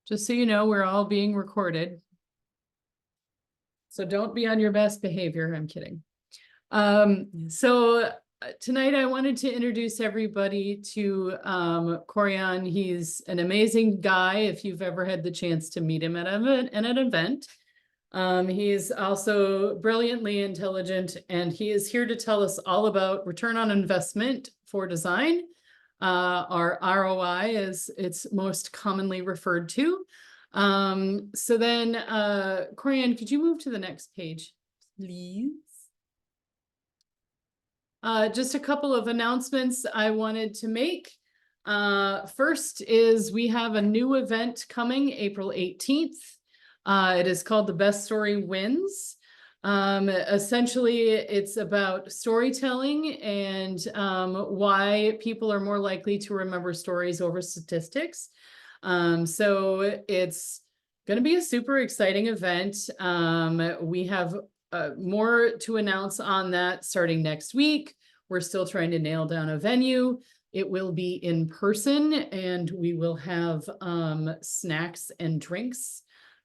Just so you know, we're all being recorded. So don't be on your best behavior. I'm kidding. Tonight I wanted to introduce everybody to Corian. He's an amazing guy if you've ever had the chance to meet him at an event. He's also brilliantly intelligent, and he is here to tell us all about return on investment for design, our ROI as it's most commonly referred to. Corian, could you move to the next page, please? Just a couple of announcements I wanted to make. First is we have a new event coming April 18th. It is called The Best Story Wins. Essentially, it's about storytelling and why people are more likely to remember stories over statistics. So it's going to be a super exciting event. We have more to announce on that starting next week. We're still trying to nail down a venue. It will be in person, and we will have snacks and drinks.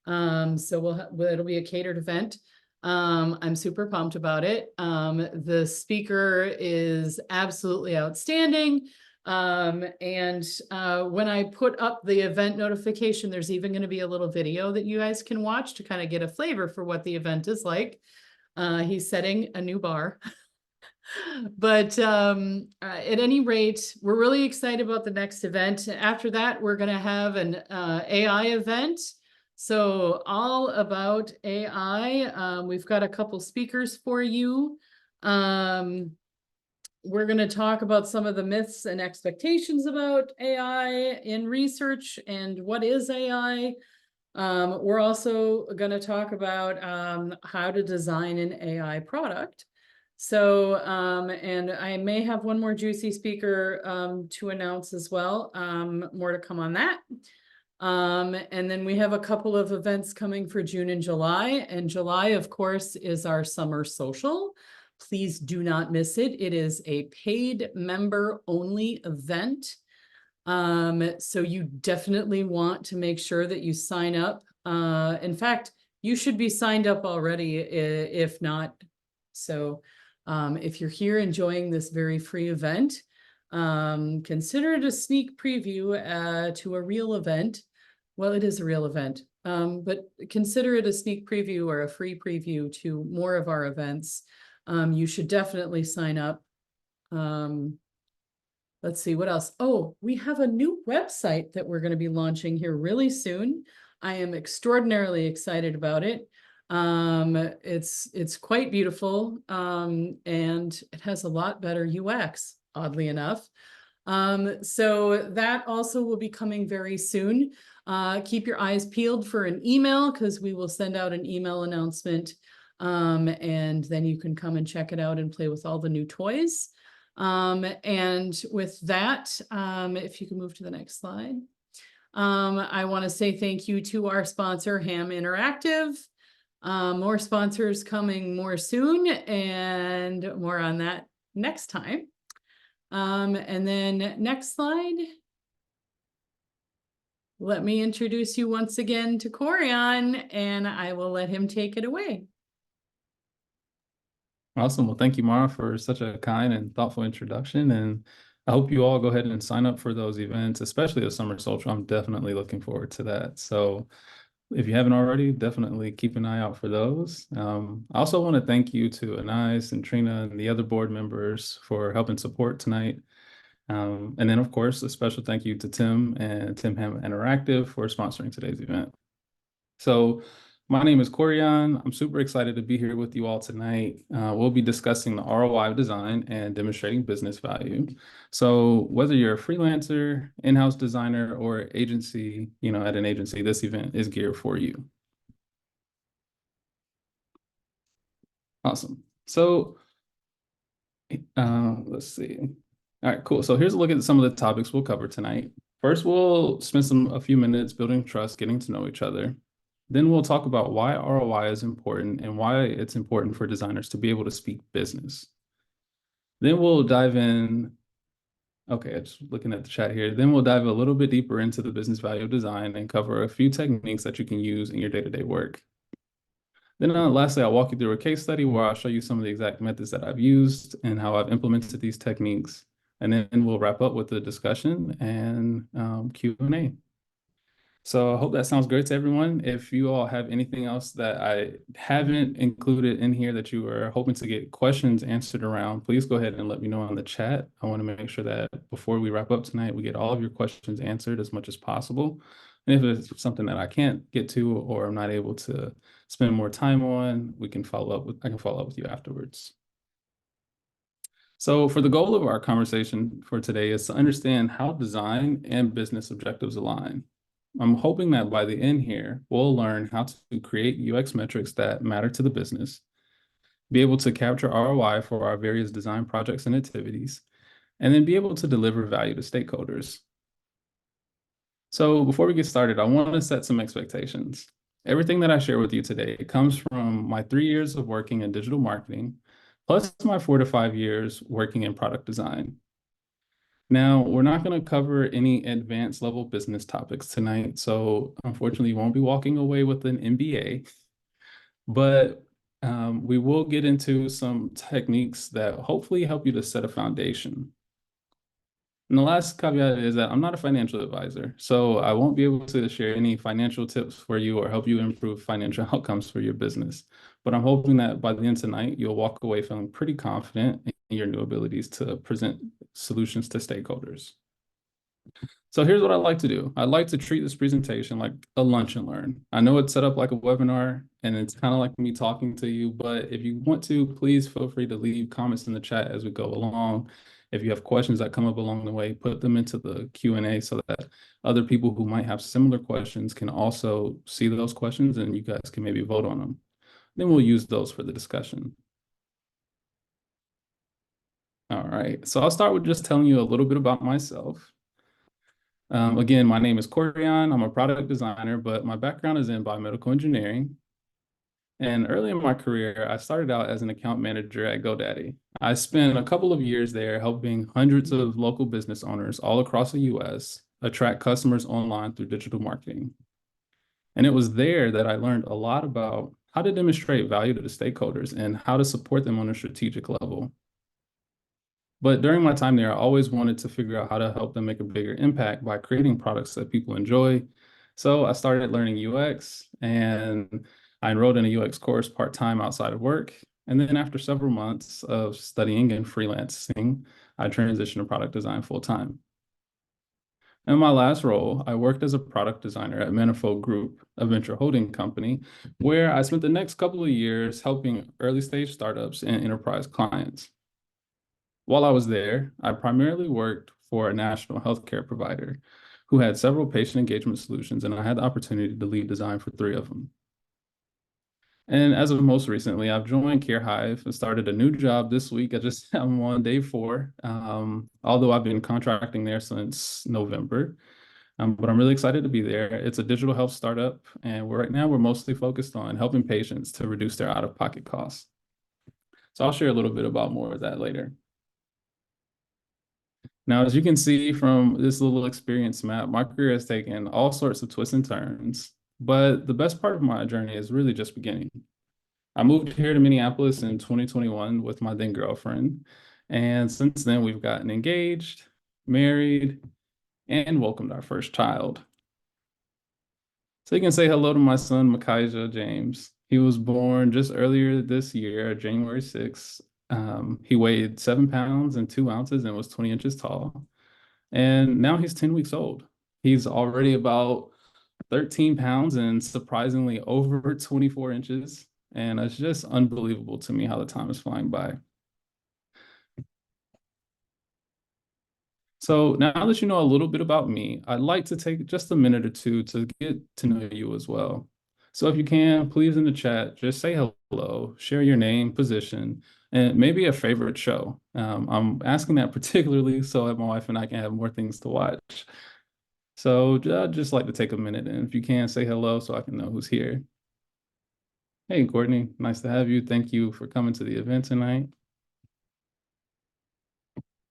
It'll be a catered event. I'm super pumped about it. The speaker is absolutely outstanding. When I put up the event notification, there's even going to be a little video that you guys can watch to kind of get a flavor for what the event is like. He's setting a new bar. But at any rate, we're really excited about the next event. After that, we're going to have an AI event. So all about AI. We've got a couple speakers for you. We're going to talk about some of the myths and expectations about AI in research and what is AI. We're also going to talk about how to design an AI product. So, and I may have one more juicy speaker to announce as well. More to come on that. And then we have a couple of events coming for June and July. And July, of course, is our summer social. Please do not miss it. It is a paid member only event. So you definitely want to make sure that you sign up. In fact, you should be signed up already, if not. So if you're here enjoying this very free event, consider it a sneak preview to a real event. Well, it is a real event, but consider it a sneak preview or a free preview to more of our events. You should definitely sign up. Let's see what else. Oh, we have a new website that we're going to be launching here really soon. I am extraordinarily excited about it. It's quite beautiful, and it has a lot better UX, oddly enough. So that also will be coming very soon. Keep your eyes peeled for an email, because we will send out an email announcement, and then you can come and check it out and play with all the new toys. And with that, if you can move to the next slide. I want to say thank you to our sponsor, Ham Interactive. More sponsors coming more soon, and more on that next time. And then next slide. Let me introduce you once again to Corian, and I will let him take it away. Awesome. Well, thank you, Mara, for such a kind and thoughtful introduction. And I hope you all go ahead and sign up for those events, especially the Summer Social. I'm definitely looking forward to that. So if you haven't already, definitely keep an eye out for those. I also want to thank you to Anais and Trina and the other board members for helping support tonight. And then, of course, a special thank you to Tim and Tim Ham Interactive for sponsoring today's event. So my name is Corian. I'm super excited to be here with you all tonight. We'll be discussing the ROI of design and demonstrating business value. So whether you're a freelancer, in-house designer, or agency, at an agency, this event is geared for you. Awesome. So let's see. All right, cool. So here's a look at some of the topics we'll cover tonight. First, we'll spend a few minutes building trust, getting to know each other. Then we'll talk about why ROI is important and why it's important for designers to be able to speak business. Then we'll dive in Okay, just looking at the chat here. Then we'll dive a little bit deeper into the business value of design and cover a few techniques that you can use in your day-to-day work. Then lastly, I'll walk you through a case study where I'll show you some of the exact methods that I've used and how I've implemented these techniques. And then we'll wrap up with the discussion and Q&A. So I hope that sounds great to everyone. If you all have anything else that I haven't included in here that you are hoping to get questions answered around, please go ahead and let me know in the chat. I want to make sure that before we wrap up tonight, we get all of your questions answered as much as possible. And if it's something that I can't get to or I'm not able to spend more time on, I can follow up with you afterwards. So for the goal of our conversation for today is to understand how design and business objectives align. I'm hoping that by the end here, we'll learn how to create UX metrics that matter to the business, be able to capture ROI for our various design projects and activities, and then be able to deliver value to stakeholders. So before we get started, I want to set some expectations. Everything that I share with you today comes from my 3 years of working in digital marketing, plus my 4 to 5 years working in product design. Now, we're not going to cover any advanced level business topics tonight, so unfortunately, you won't be walking away with an MBA, but we will get into some techniques that hopefully help you to set a foundation. And the last caveat is that I'm not a financial advisor, so I won't be able to share any financial tips for you or help you improve financial outcomes for your business. But I'm hoping that by the end of tonight, you'll walk away feeling pretty confident in your new abilities to present solutions to stakeholders. So here's what I like to do. I like to treat this presentation like a lunch and learn. I know it's set up like a webinar and it's kind of like me talking to you, but if you want to, please feel free to leave comments in the chat as we go along. If you have questions that come up along the way, put them into the Q&A so that other people who might have similar questions can also see those questions and you guys can maybe vote on them. Then we'll use those for the discussion. All right, so I'll start with just telling you a little bit about myself. Again, my name is Corian. I'm a product designer, but my background is in biomedical engineering. And early in my career, I started out as an account manager at GoDaddy. I spent a couple of years there helping hundreds of local business owners all across the US attract customers online through digital marketing. And it was there that I learned a lot about how to demonstrate value to the stakeholders and how to support them on a strategic level. But during my time there, I always wanted to figure out how to help them make a bigger impact by creating products that people enjoy. So I started learning UX and I enrolled in a UX course part-time outside of work. And then after several months of studying and freelancing, I transitioned to product design full-time. In my last role, I worked as a product designer at Manifold Group, a venture holding company, where I spent the next couple of years helping early stage startups and enterprise clients. While I was there, I primarily worked for a national healthcare provider who had several patient engagement solutions, and I had the opportunity to lead design for 3 of them. And as of most recently, I've joined CareHive and started a new job this week. I'm on day 4, although I've been contracting there since November. But I'm really excited to be there. It's a digital health startup, and right now we're mostly focused on helping patients to reduce their out-of-pocket costs. So I'll share a little bit about more of that later. Now, as you can see from this little experience map, my career has taken all sorts of twists and turns, but the best part of my journey is really just beginning. I moved here to Minneapolis in 2021 with my then girlfriend, and since then we've gotten engaged, married, and welcomed our first child. So you can say hello to my son, Micaiah James. He was born just earlier this year, January 6th. He weighed 7 pounds and 2 ounces and was 20 inches tall. And now he's 10 weeks old. He's already about 13 pounds and surprisingly over 24 inches. And it's just unbelievable to me how the time is flying by. So now that you know a little bit about me, I'd like to take just a minute or two to get to know you as well. So if you can, please in the chat, just say hello, share your name, position, and maybe a favorite show. I'm asking that particularly so that my wife and I can have more things to watch. So I'd just like to take a minute, and if you can, say hello so I can know who's here. Hey, Courtney, nice to have you. Thank you for coming to the event tonight.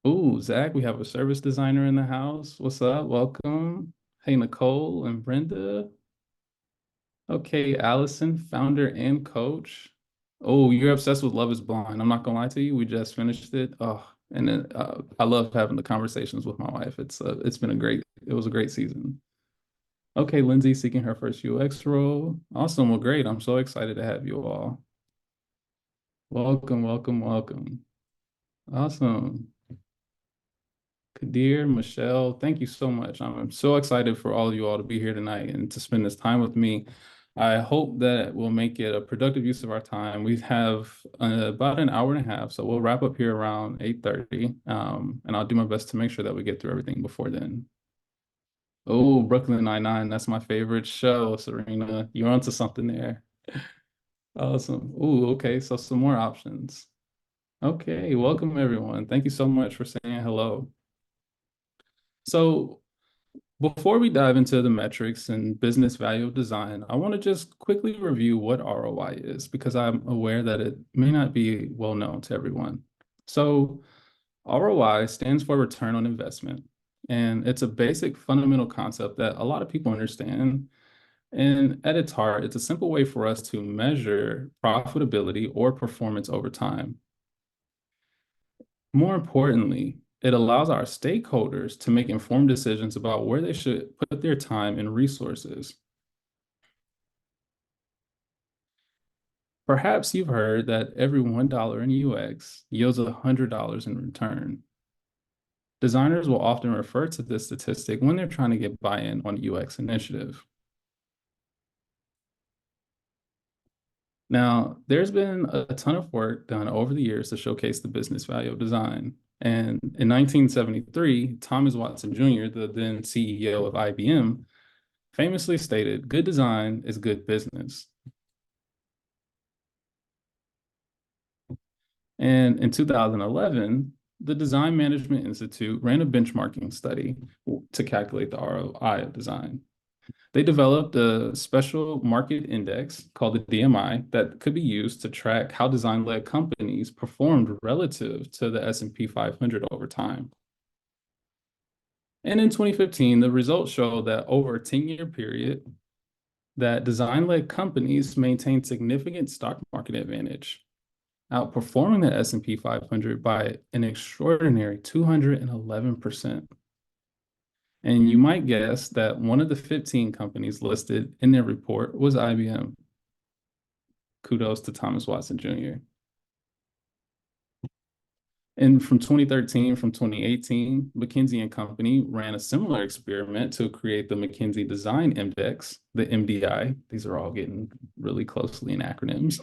Ooh, Zach, we have a service designer in the house. What's up? Welcome. Hey, Nicole and Brenda. Okay, Allison, founder and coach. Oh, you're obsessed with Love is Blind. I'm not gonna lie to you. We just finished it. Oh, and then I love having the conversations with my wife. It's been it was a great season. Okay, Lindsay seeking her first UX role. Awesome. Well, great. I'm so excited to have you all. Welcome, welcome, welcome. Awesome. Kadir, Michelle, thank you so much. I'm so excited for all of you all to be here tonight and to spend this time with me. I hope that we'll make it a productive use of our time. We have about an hour and a half, so we'll wrap up here around 8:30, and I'll do my best to make sure that we get through everything before then. Oh, Brooklyn Nine-Nine, that's my favorite show, Serena. You're onto something there. Awesome. Oh, okay, so some more options. Okay, welcome everyone. Thank you so much for saying hello. So before we dive into the metrics and business value of design, I want to just quickly review what ROI is because I'm aware that it may not be well known to everyone. So ROI stands for return on investment, and it's a basic fundamental concept that a lot of people understand. And at its heart, it's a simple way for us to measure profitability or performance over time. More importantly, it allows our stakeholders to make informed decisions about where they should put their time and resources. Perhaps you've heard that every $1 in UX yields $100 in return. Designers will often refer to this statistic when they're trying to get buy-in on a UX initiative. Now, there's been a ton of work done over the years to showcase the business value of design. And in 1973, Thomas Watson Jr., the then CEO of IBM, famously stated, "Good design is good business." And in 2011, the Design Management Institute ran a benchmarking study to calculate the ROI of design. They developed a special market index called the DMI that could be used to track how design-led companies performed relative to the S&P 500 over time. And in 2015, the results showed that over a 10-year period, that design-led companies maintained significant stock market advantage, outperforming the S&P 500 by an extraordinary 211%. And you might guess that one of the 15 companies listed in their report was IBM. Kudos to Thomas Watson Jr. And from 2013, from 2018, McKinsey and Company ran a similar experiment to create the McKinsey Design Index, the MDI. These are all getting really closely in acronyms.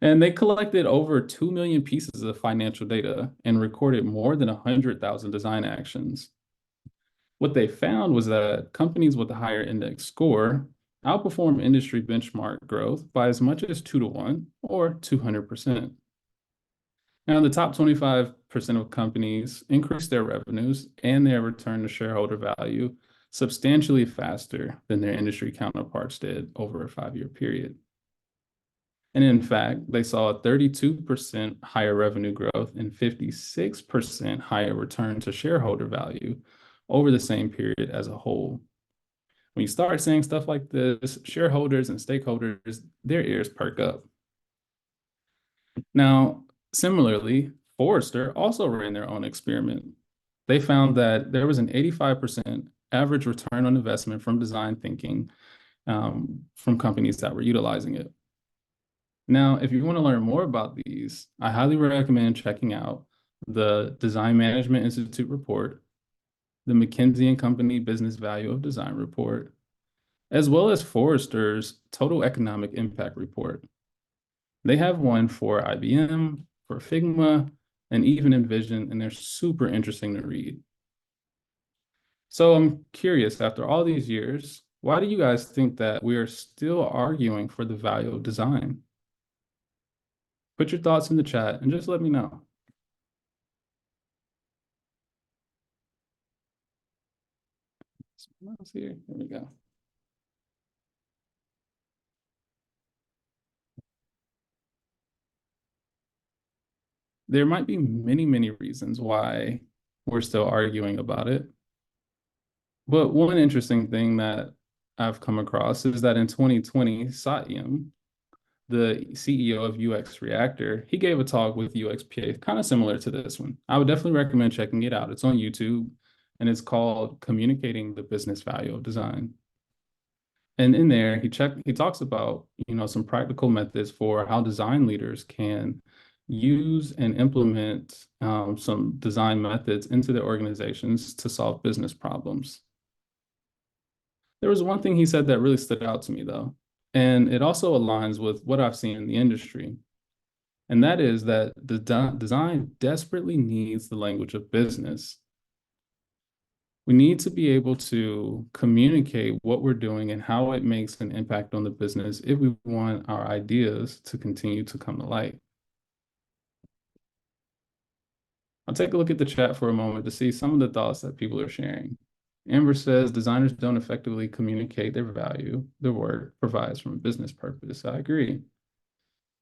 And they collected over 2 million pieces of financial data and recorded more than 100,000 design actions. What they found was that companies with a higher index score outperform industry benchmark growth by as much as 2 to 1 or 200%. Now, the top 25% of companies increase their revenues and their return to shareholder value substantially faster than their industry counterparts did over a 5-year period. And in fact, they saw a 32% higher revenue growth and 56% higher return to shareholder value over the same period as a whole. When you start saying stuff like this, shareholders and stakeholders, their ears perk up. Now, similarly, Forrester also ran their own experiment. They found that there was an 85% average return on investment from design thinking from companies that were utilizing it. Now, if you want to learn more about these, I highly recommend checking out the Design Management Institute report, the McKinsey and Company Business Value of Design report, as well as Forrester's Total Economic Impact report. They have one for IBM, for Figma, and even Envision, and they're super interesting to read. So I'm curious, after all these years, why do you guys think that we are still arguing for the value of design? Put your thoughts in the chat and just let me know. Someone else here. There we go. there might be many, many reasons why we're still arguing about it. But one interesting thing that I've come across is that in 2020, Satyam, the CEO of UX Reactor, he gave a talk with UXPA, kind of similar to this one. I would definitely recommend checking it out. It's on YouTube and it's called Communicating the Business Value of Design. And in there, he talks about, some practical methods for how design leaders can use and implement some design methods into their organizations to solve business problems. There was one thing he said that really stood out to me, though, and it also aligns with what I've seen in the industry. And that is that the design desperately needs the language of business. We need to be able to communicate what we're doing and how it makes an impact on the business if we want our ideas to continue to come to light. I'll take a look at the chat for a moment to see some of the thoughts that people are sharing. Amber says designers don't effectively communicate their value their work provides from a business purpose. I agree.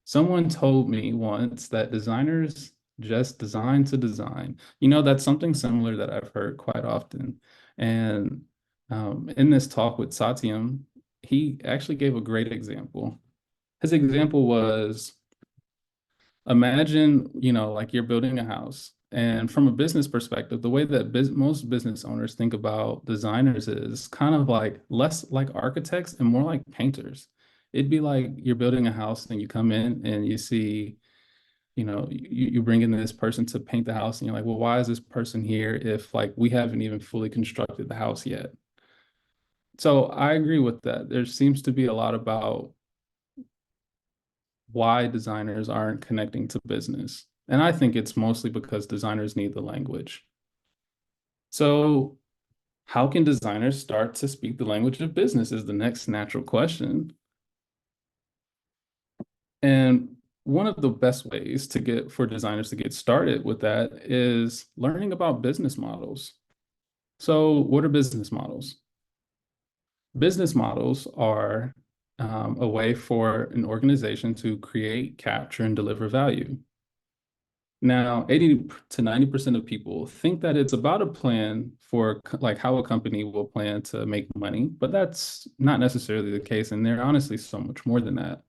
Someone told me once that designers just design to design. That's something similar that I've heard quite often. And in this talk with Satyam, he actually gave a great example. His example was, imagine, like you're building a house. And from a business perspective, the way that most business owners think about designers is kind of like less like architects and more like painters. It'd be like you're building a house and you come in and you see, you bring in this person to paint the house and you're like, well, why is this person here if like we haven't even fully constructed the house yet? So I agree with that. There seems to be a lot about why designers aren't connecting to business. And I think it's mostly because designers need the language. So how can designers start to speak the language of business is the next natural question. And one of the best ways for designers to get started with that is learning about business models. So what are business models? Business models are a way for an organization to create, capture, and deliver value. Now, 80 to 90% of people think that it's about a plan for like how a company will plan to make money, but that's not necessarily the case. And they're honestly so much more than that.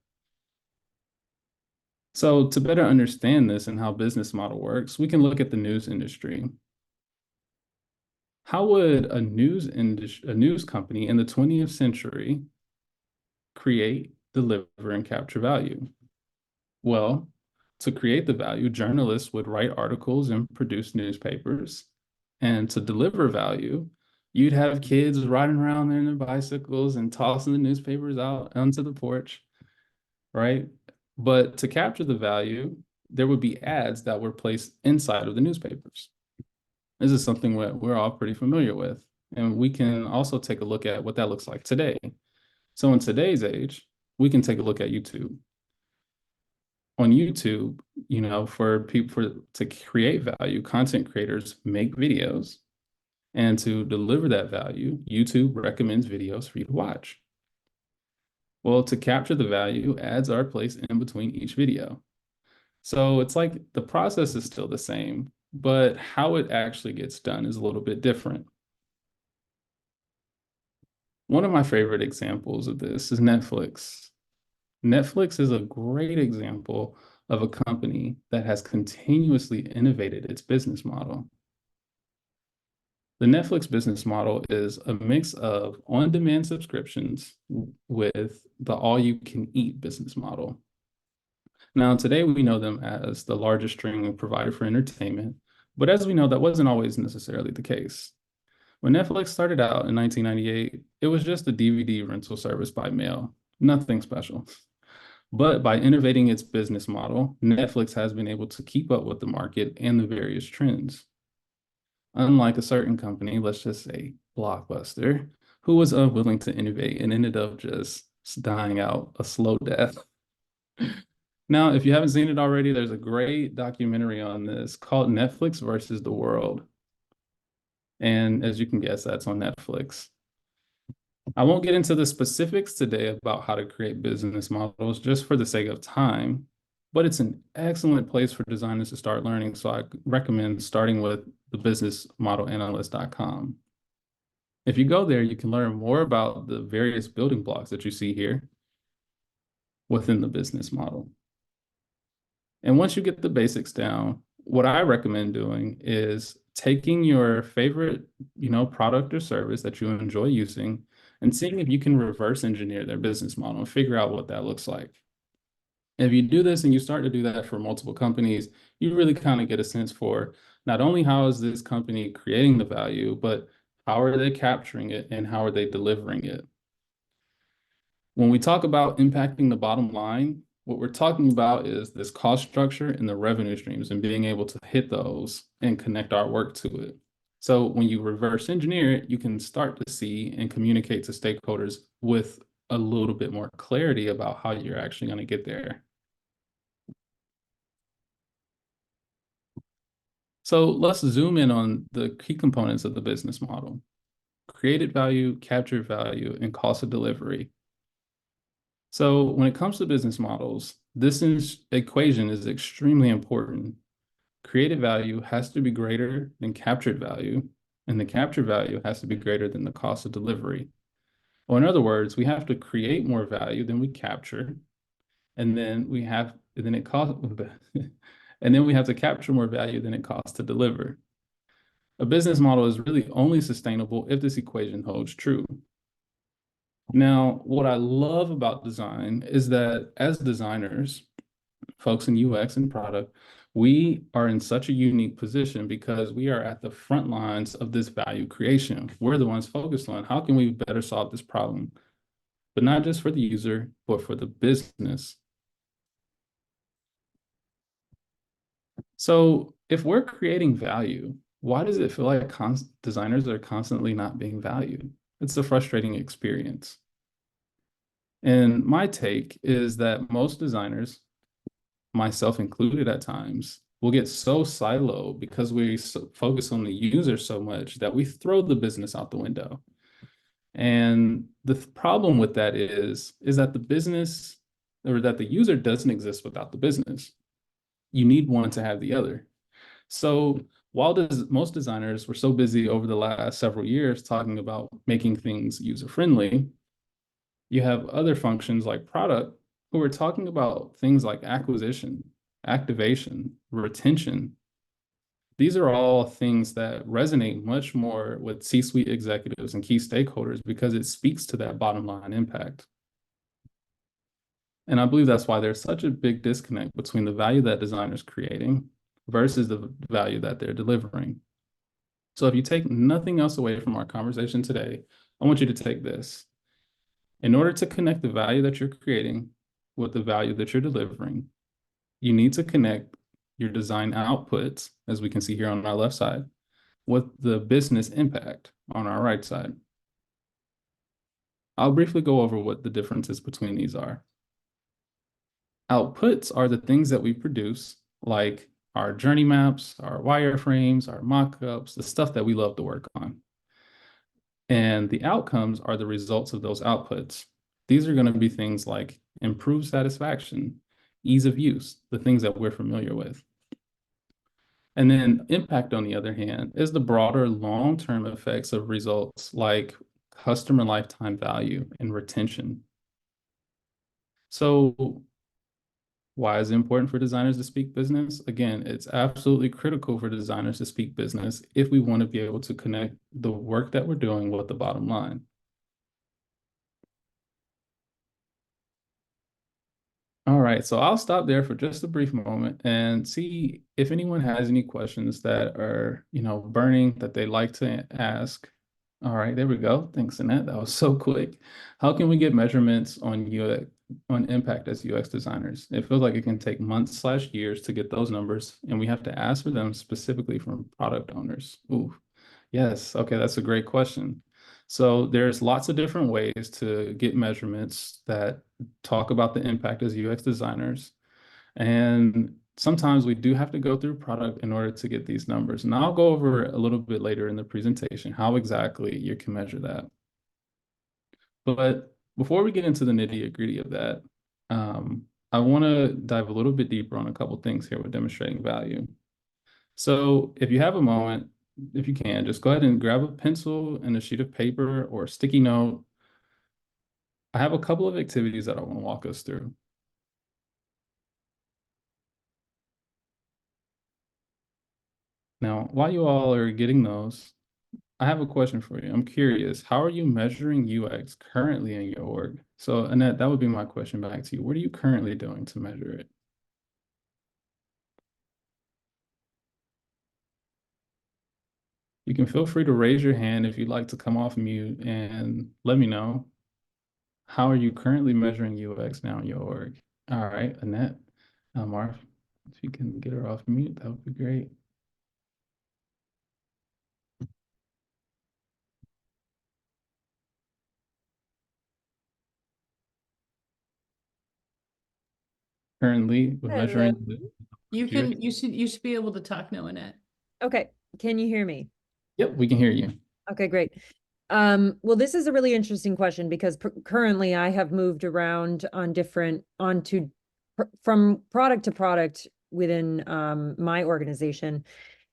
So to better understand this and how business model works, we can look at the news industry. How would a news company in the 20th century create, deliver, and capture value? Well, to create the value, journalists would write articles and produce newspapers. And to deliver value, you'd have kids riding around there in their bicycles and tossing the newspapers out onto the porch, right? But to capture the value, there would be ads that were placed inside of the newspapers. This is something that we're all pretty familiar with. And we can also take a look at what that looks like today. So in today's age, we can take a look at YouTube. On YouTube, for people to create value, content creators make videos. And to deliver that value, YouTube recommends videos for you to watch. Well, to capture the value, ads are placed in between each video. So it's like the process is still the same, but how it actually gets done is a little bit different. One of my favorite examples of this is Netflix. Netflix is a great example of a company that has continuously innovated its business model. The Netflix business model is a mix of on-demand subscriptions with the all-you-can-eat business model. Now, today we know them as the largest streaming provider for entertainment, but as we know, that wasn't always necessarily the case. When Netflix started out in 1998, it was just a DVD rental service by mail, nothing special. But by innovating its business model, Netflix has been able to keep up with the market and the various trends. Unlike a certain company, let's just say Blockbuster, who was unwilling to innovate and ended up just dying out a slow death. Now, if you haven't seen it already, there's a great documentary on this called Netflix versus the World. And as you can guess, that's on Netflix. I won't get into the specifics today about how to create business models just for the sake of time, but it's an excellent place for designers to start learning. So I recommend starting with the businessmodelanalyst.com. If you go there, you can learn more about the various building blocks that you see here within the business model. And once you get the basics down, what I recommend doing is taking your favorite, product or service that you enjoy using and seeing if you can reverse engineer their business model and figure out what that looks like. If you do this and you start to do that for multiple companies, you really kind of get a sense for not only how is this company creating the value, but how are they capturing it and how are they delivering it? When we talk about impacting the bottom line, what we're talking about is this cost structure and the revenue streams and being able to hit those and connect our work to it. So when you reverse engineer it, you can start to see and communicate to stakeholders with a little bit more clarity about how you're actually going to get there. So let's zoom in on the key components of the business model: created value, captured value, and cost of delivery. So when it comes to business models, this equation is extremely important. Created value has to be greater than captured value, and the captured value has to be greater than the cost of delivery. Or in other words, we have to create more value than we capture, and then we have then it costs and then we have to capture more value than it costs to deliver. A business model is really only sustainable if this equation holds true. Now, what I love about design is that as designers, folks in UX and product, we are in such a unique position because we are at the front lines of this value creation. We're the ones focused on how can we better solve this problem, but not just for the user, but for the business. So if we're creating value, why does it feel like designers are constantly not being valued? It's a frustrating experience. And my take is that most designers, myself included at times, will get so siloed because we focus on the user so much that we throw the business out the window. And the problem with that is that the business or that the user doesn't exist without the business. You need one to have the other. So while most designers were so busy over the last several years talking about making things user-friendly, you have other functions like product who are talking about things like acquisition, activation, retention. These are all things that resonate much more with C-suite executives and key stakeholders because it speaks to that bottom line impact. And I believe that's why there's such a big disconnect between the value that designers creating versus the value that they're delivering. So if you take nothing else away from our conversation today, I want you to take this. In order to connect the value that you're creating with the value that you're delivering, you need to connect your design outputs, as we can see here on our left side, with the business impact on our right side. I'll briefly go over what the differences between these are. Outputs are the things that we produce, like our journey maps, our wireframes, our mock-ups, the stuff that we love to work on. And the outcomes are the results of those outputs. These are going to be things like improved satisfaction, ease of use, the things that we're familiar with. And then impact, on the other hand, is the broader long-term effects of results like customer lifetime value and retention. So why is it important for designers to speak business? Again, it's absolutely critical for designers to speak business if we want to be able to connect the work that we're doing with the bottom line. All right, so I'll stop there for just a brief moment and see if anyone has any questions that are, burning that they'd like to ask. All right, there we go. Thanks, Annette. That was so quick. How can we get measurements on impact as UX designers? It feels like it can take months/years to get those numbers, and we have to ask for them specifically from product owners. Ooh, yes. Okay, that's a great question. So there's lots of different ways to get measurements that talk about the impact as UX designers. And sometimes we do have to go through product in order to get these numbers. And I'll go over a little bit later in the presentation how exactly you can measure that. But before we get into the nitty-gritty of that, I want to dive a little bit deeper on a couple things here with demonstrating value. So if you have a moment, if you can, just go ahead and grab a pencil and a sheet of paper or a sticky note. I have a couple of activities that I want to walk us through. Now, while you all are getting those, I have a question for you. I'm curious, how are you measuring UX currently in your org? So, Annette, that would be my question back to you. What are you currently doing to measure it? You can feel free to raise your hand if you'd like to come off mute and let me know. How are you currently measuring UX now in your org? All right, Annette, Marv, if you can get her off mute, that would be great. Currently, we're Hello. measuring the You should be able to talk now, Annette. Okay, can you hear me? Yep, we can hear you. Okay, great. Well, this is a really interesting question because currently I have moved around on from product to product within my organization.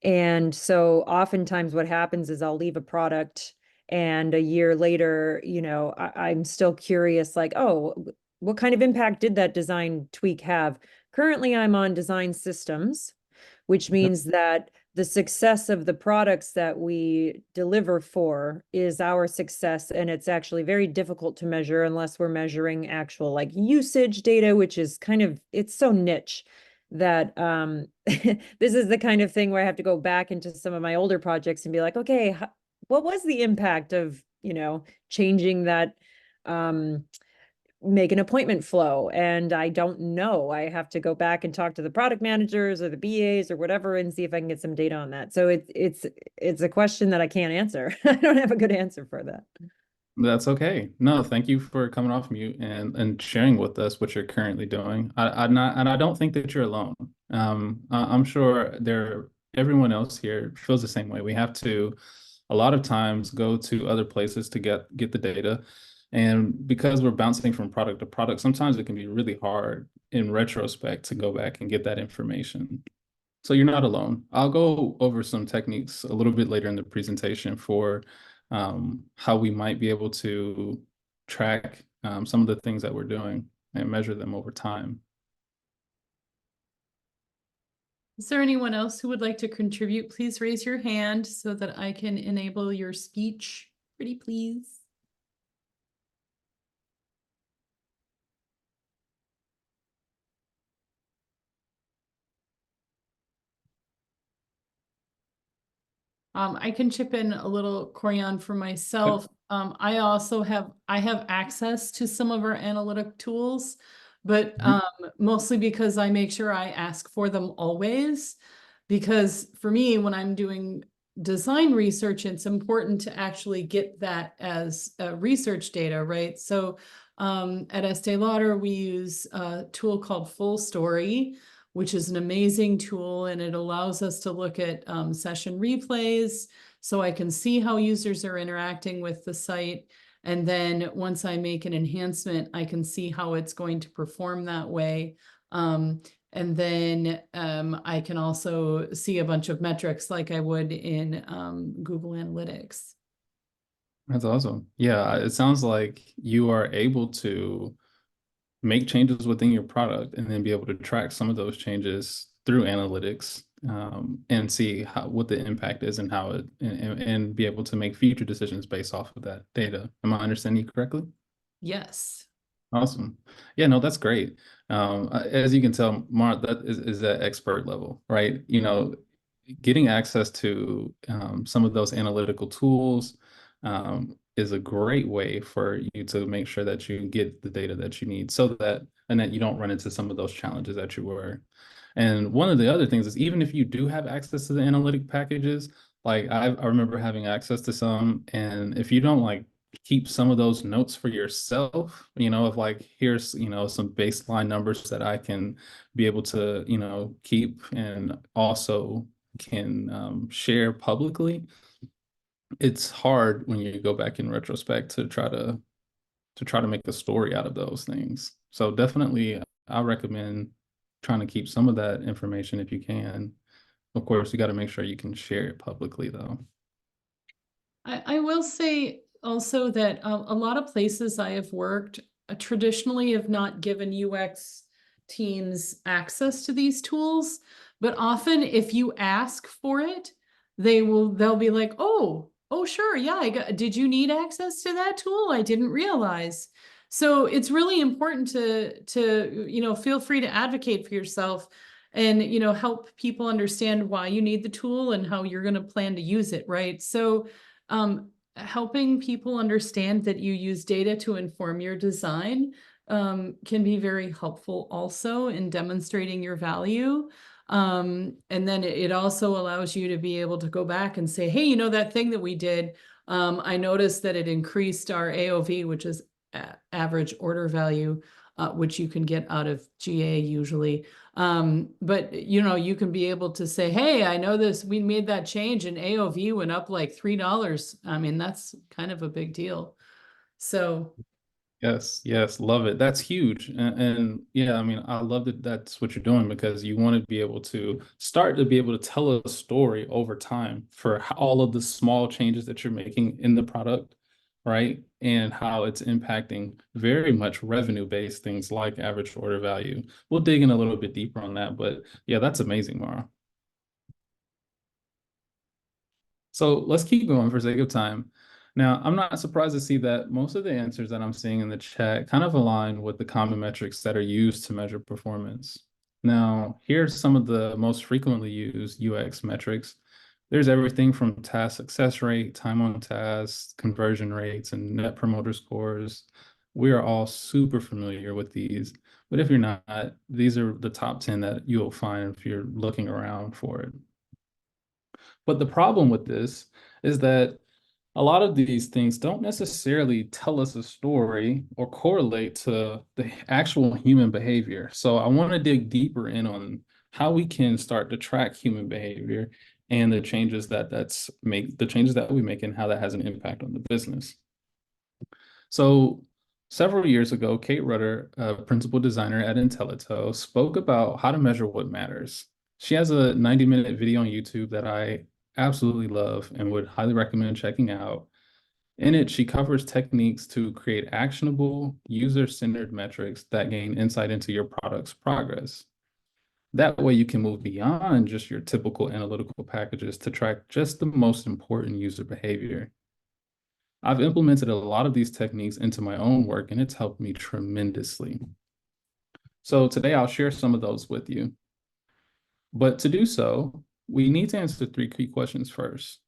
And so oftentimes what happens is I'll leave a product and a year later, I'm still curious, like, oh, what kind of impact did that design tweak have? Currently, I'm on design systems, which means that the success of the products that we deliver for is our success. And it's actually very difficult to measure unless we're measuring actual like usage data, which is it's so niche that this is the kind of thing where I have to go back into some of my older projects and be like, okay, what was the impact of, changing that make an appointment flow? And I don't know. I have to go back and talk to the product managers or the BAs or whatever and see if I can get some data on that. So it's a question that I can't answer. I don't have a good answer for that. That's okay. No, thank you for coming off mute and sharing with us what you're currently doing. I don't think that you're alone. I'm sure everyone else here feels the same way. We have to a lot of times go to other places to get the data. And because we're bouncing from product to product, sometimes it can be really hard in retrospect to go back and get that information. So you're not alone. I'll go over some techniques a little bit later in the presentation for how we might be able to track some of the things that we're doing and measure them over time. Is there anyone else who would like to contribute? Please raise your hand so that I can enable your speech. Pretty please. I can chip in a little Corian for myself. I also have access to some of our analytic tools, but mostly because I make sure I ask for them always. Because for me, when I'm doing design research, it's important to actually get that as research data, right? So at Estee Lauder, we use a tool called Full Story, which is an amazing tool, and it allows us to look at session replays so I can see how users are interacting with the site. And then once I make an enhancement, I can see how it's going to perform that way. And then I can also see a bunch of metrics like I would in Google Analytics. That's awesome. Yeah, it sounds like you are able to make changes within your product and then be able to track some of those changes through analytics and see what the impact is and how and be able to make future decisions based off of that data. Am I understanding you correctly? Yes. Awesome. Yeah, no, that's great. As you can tell, Mark, that is that expert level, right? Getting access to some of those analytical tools is a great way for you to make sure that you get the data that you need and that you don't run into some of those challenges that you were. And one of the other things is even if you do have access to the analytic packages, like I remember having access to some, and if you don't like keep some of those notes for yourself, of like, here's, some baseline numbers that I can be able to, keep and also can share publicly, it's hard when you go back in retrospect to try to make a story out of those things. So definitely I recommend trying to keep some of that information if you can. Of course, you got to make sure you can share it publicly, though. I will say also that a lot of places I have worked traditionally have not given UX teams access to these tools, but often if you ask for it, they'll be like, oh, sure, yeah, did you need access to that tool? I didn't realize. So it's really important to feel free to advocate for yourself and help people understand why you need the tool and how you're going to plan to use it, right? So helping people understand that you use data to inform your design can be very helpful also in demonstrating your value. And then it also allows you to be able to go back and say, hey, that thing that we did, I noticed that it increased our AOV, which is average order value, which you can get out of GA usually. But you can be able to say, hey, I know this, we made that change and AOV went up like $3. I mean, that's kind of a big deal. So Yes, love it. That's huge. And yeah, I mean, I love that that's what you're doing, because you want to be able to start to be able to tell a story over time for all of the small changes that you're making in the product, right? And how it's impacting very much revenue-based things like average order value. We'll dig in a little bit deeper on that, but yeah, that's amazing, Mara. So let's keep going for sake of time. Now, I'm not surprised to see that most of the answers that I'm seeing in the chat kind of align with the common metrics that are used to measure performance. Now, here's some of the most frequently used UX metrics. There's everything from task success rate, time on task, conversion rates, and net promoter scores. We are all super familiar with these, but if you're not, these are the top 10 that you'll find if you're looking around for it. But the problem with this is that a lot of these things don't necessarily tell us a story or correlate to the actual human behavior. So I want to dig deeper in on how we can start to track human behavior and the changes the changes that we make and how that has an impact on the business. So several years ago, Kate Rudder, a principal designer at Intellito, spoke about how to measure what matters. She has a 90-minute video on YouTube that I absolutely love and would highly recommend checking out. In it, she covers techniques to create actionable, user-centered metrics that gain insight into your product's progress. That way you can move beyond just your typical analytical packages to track just the most important user behavior. I've implemented a lot of these techniques into my own work, and it's helped me tremendously. So today I'll share some of those with you. But to do so, we need to answer 3 key questions first.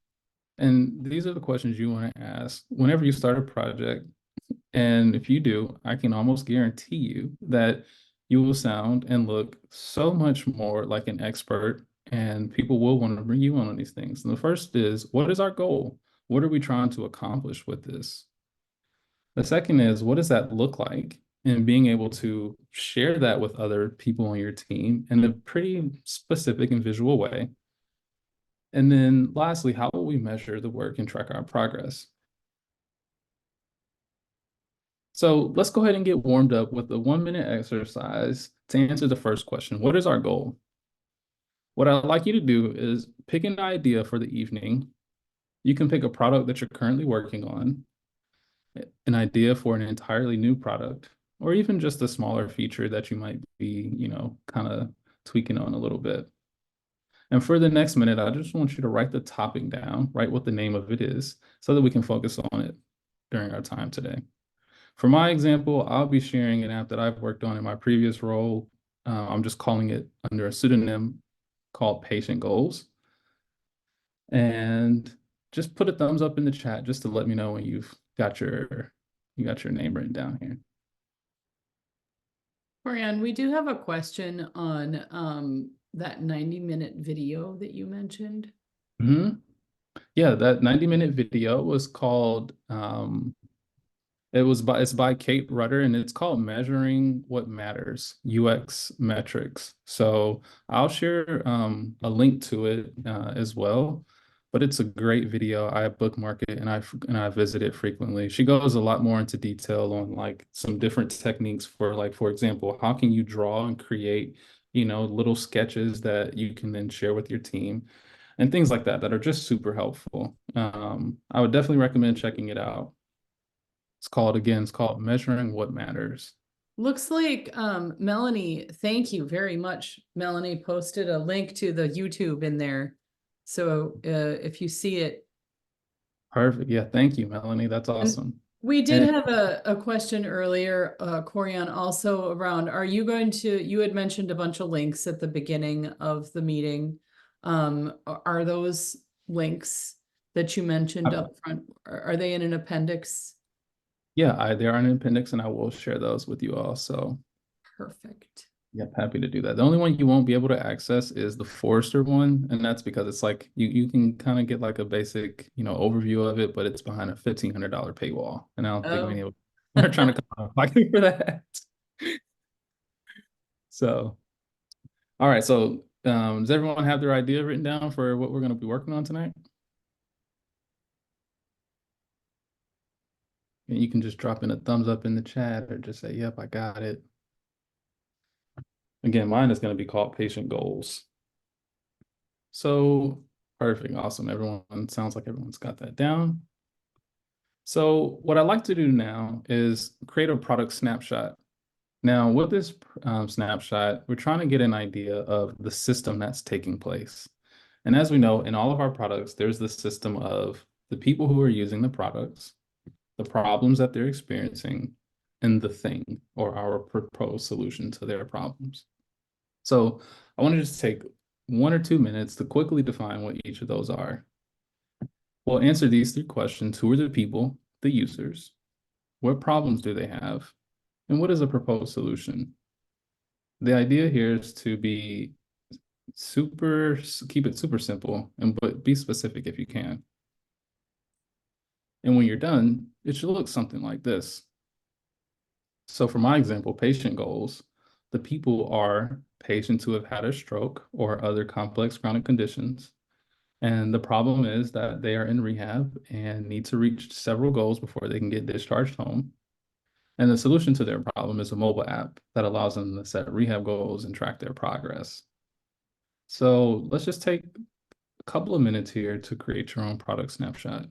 And these are the questions you want to ask whenever you start a project. And if you do, I can almost guarantee you that you will sound and look so much more like an expert, and people will want to bring you on these things. And the first is, what is our goal? What are we trying to accomplish with this? The second is, what does that look like? And being able to share that with other people on your team in a pretty specific and visual way. And then lastly, how will we measure the work and track our progress? So let's go ahead and get warmed up with a 1-minute exercise to answer the first question. What is our goal? What I'd like you to do is pick an idea for the evening. You can pick a product that you're currently working on, an idea for an entirely new product, or even just a smaller feature that you might be, kind of tweaking on a little bit. And for the next minute, I just want you to write the topic down, write what the name of it is, so that we can focus on it during our time today. For my example, I'll be sharing an app that I've worked on in my previous role. I'm just calling it under a pseudonym called Patient Goals. And just put a thumbs up in the chat just to let me know when you've got your name written down here. Marianne, we do have a question on that 90-minute video that you mentioned. Yeah, that 90-minute video was called it's by Kate Rudder, and it's called Measuring What Matters, UX Metrics. So I'll share a link to it as well. but it's a great video. I bookmark it and I visit it frequently. She goes a lot more into detail on like some different techniques for like, for example, how can you draw and create, little sketches that you can then share with your team and things like that that are just super helpful. I would definitely recommend checking it out. It's called Measuring What Matters. Looks like Melanie, thank you very much. Melanie posted a link to the YouTube in there. So if you see it. Perfect. Yeah, thank you, Melanie. That's And awesome. we did And have a question earlier, Corian, also around, are you going to, you had mentioned a bunch of links at the beginning of the meeting. Are those links that you mentioned up front, are they in an appendix? yeah, they are in an appendix and I will share those with you all. So Perfect. yeah, happy to do that. The only one you won't be able to access is the Forrester one, and that's because it's like you can kind of get like a basic, overview of it, but it's behind a $1,500 paywall, and I don't think many Oh, of them are trying to come out of pocket for that. So, all right. So, does everyone have their idea written down for what we're going to be working on tonight? And you can just drop in a thumbs up in the chat or just say, "Yep, I got it." Again, mine is going to be called Patient Goals. So perfect. Awesome. Everyone sounds like everyone's got that down. So what I like to do now is create a product snapshot. Now with this snapshot, we're trying to get an idea of the system that's taking place. And as we know, in all of our products, there's the system of the people who are using the products, the problems that they're experiencing, and the thing or our proposed solution to their problems. So I want to just take 1 or 2 minutes to quickly define what each of those are. We'll answer these 3 questions. Who are the people, the users? What problems do they have? And what is a proposed solution? The idea here is to be keep it super simple, but be specific if you can. And when you're done, it should look something like this. So for my example, patient goals, the people are patients who have had a stroke or other complex chronic conditions. And the problem is that they are in rehab and need to reach several goals before they can get discharged home. And the solution to their problem is a mobile app that allows them to set rehab goals and track their progress. So let's just take a couple of minutes here to create your own product snapshot.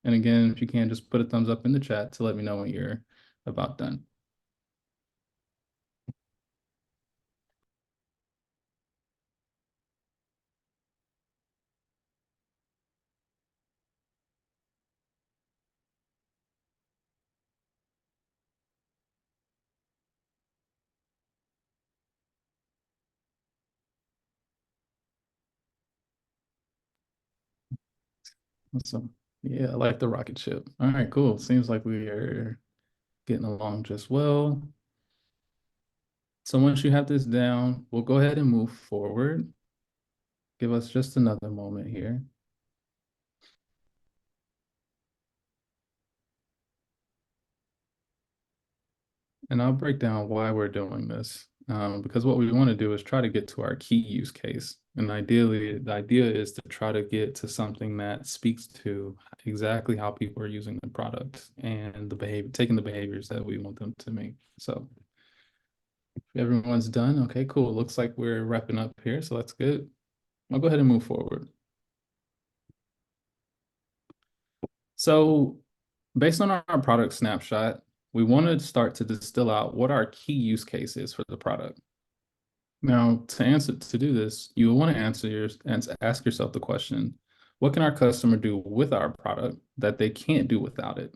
And again, if you can, just put a thumbs up in the chat to let me know when you're about done. Awesome. Yeah, I like the rocket ship. All right, cool. Seems like we are getting along just well. So once you have this down, we'll go ahead and move forward. Give us just another moment here. And I'll break down why we're doing this. Because what we want to do is try to get to our key use case. And ideally, the idea is to try to get to something that speaks to exactly how people are using the product and the behavior, taking the behaviors that we want them to make. So if everyone's done, okay, cool. Looks like we're wrapping up here, so that's good. I'll go ahead and move forward. So based on our product snapshot, we want to start to distill out what our key use case is for the product. Now, to do this, you want to ask yourself the question, what can our customer do with our product that they can't do without it?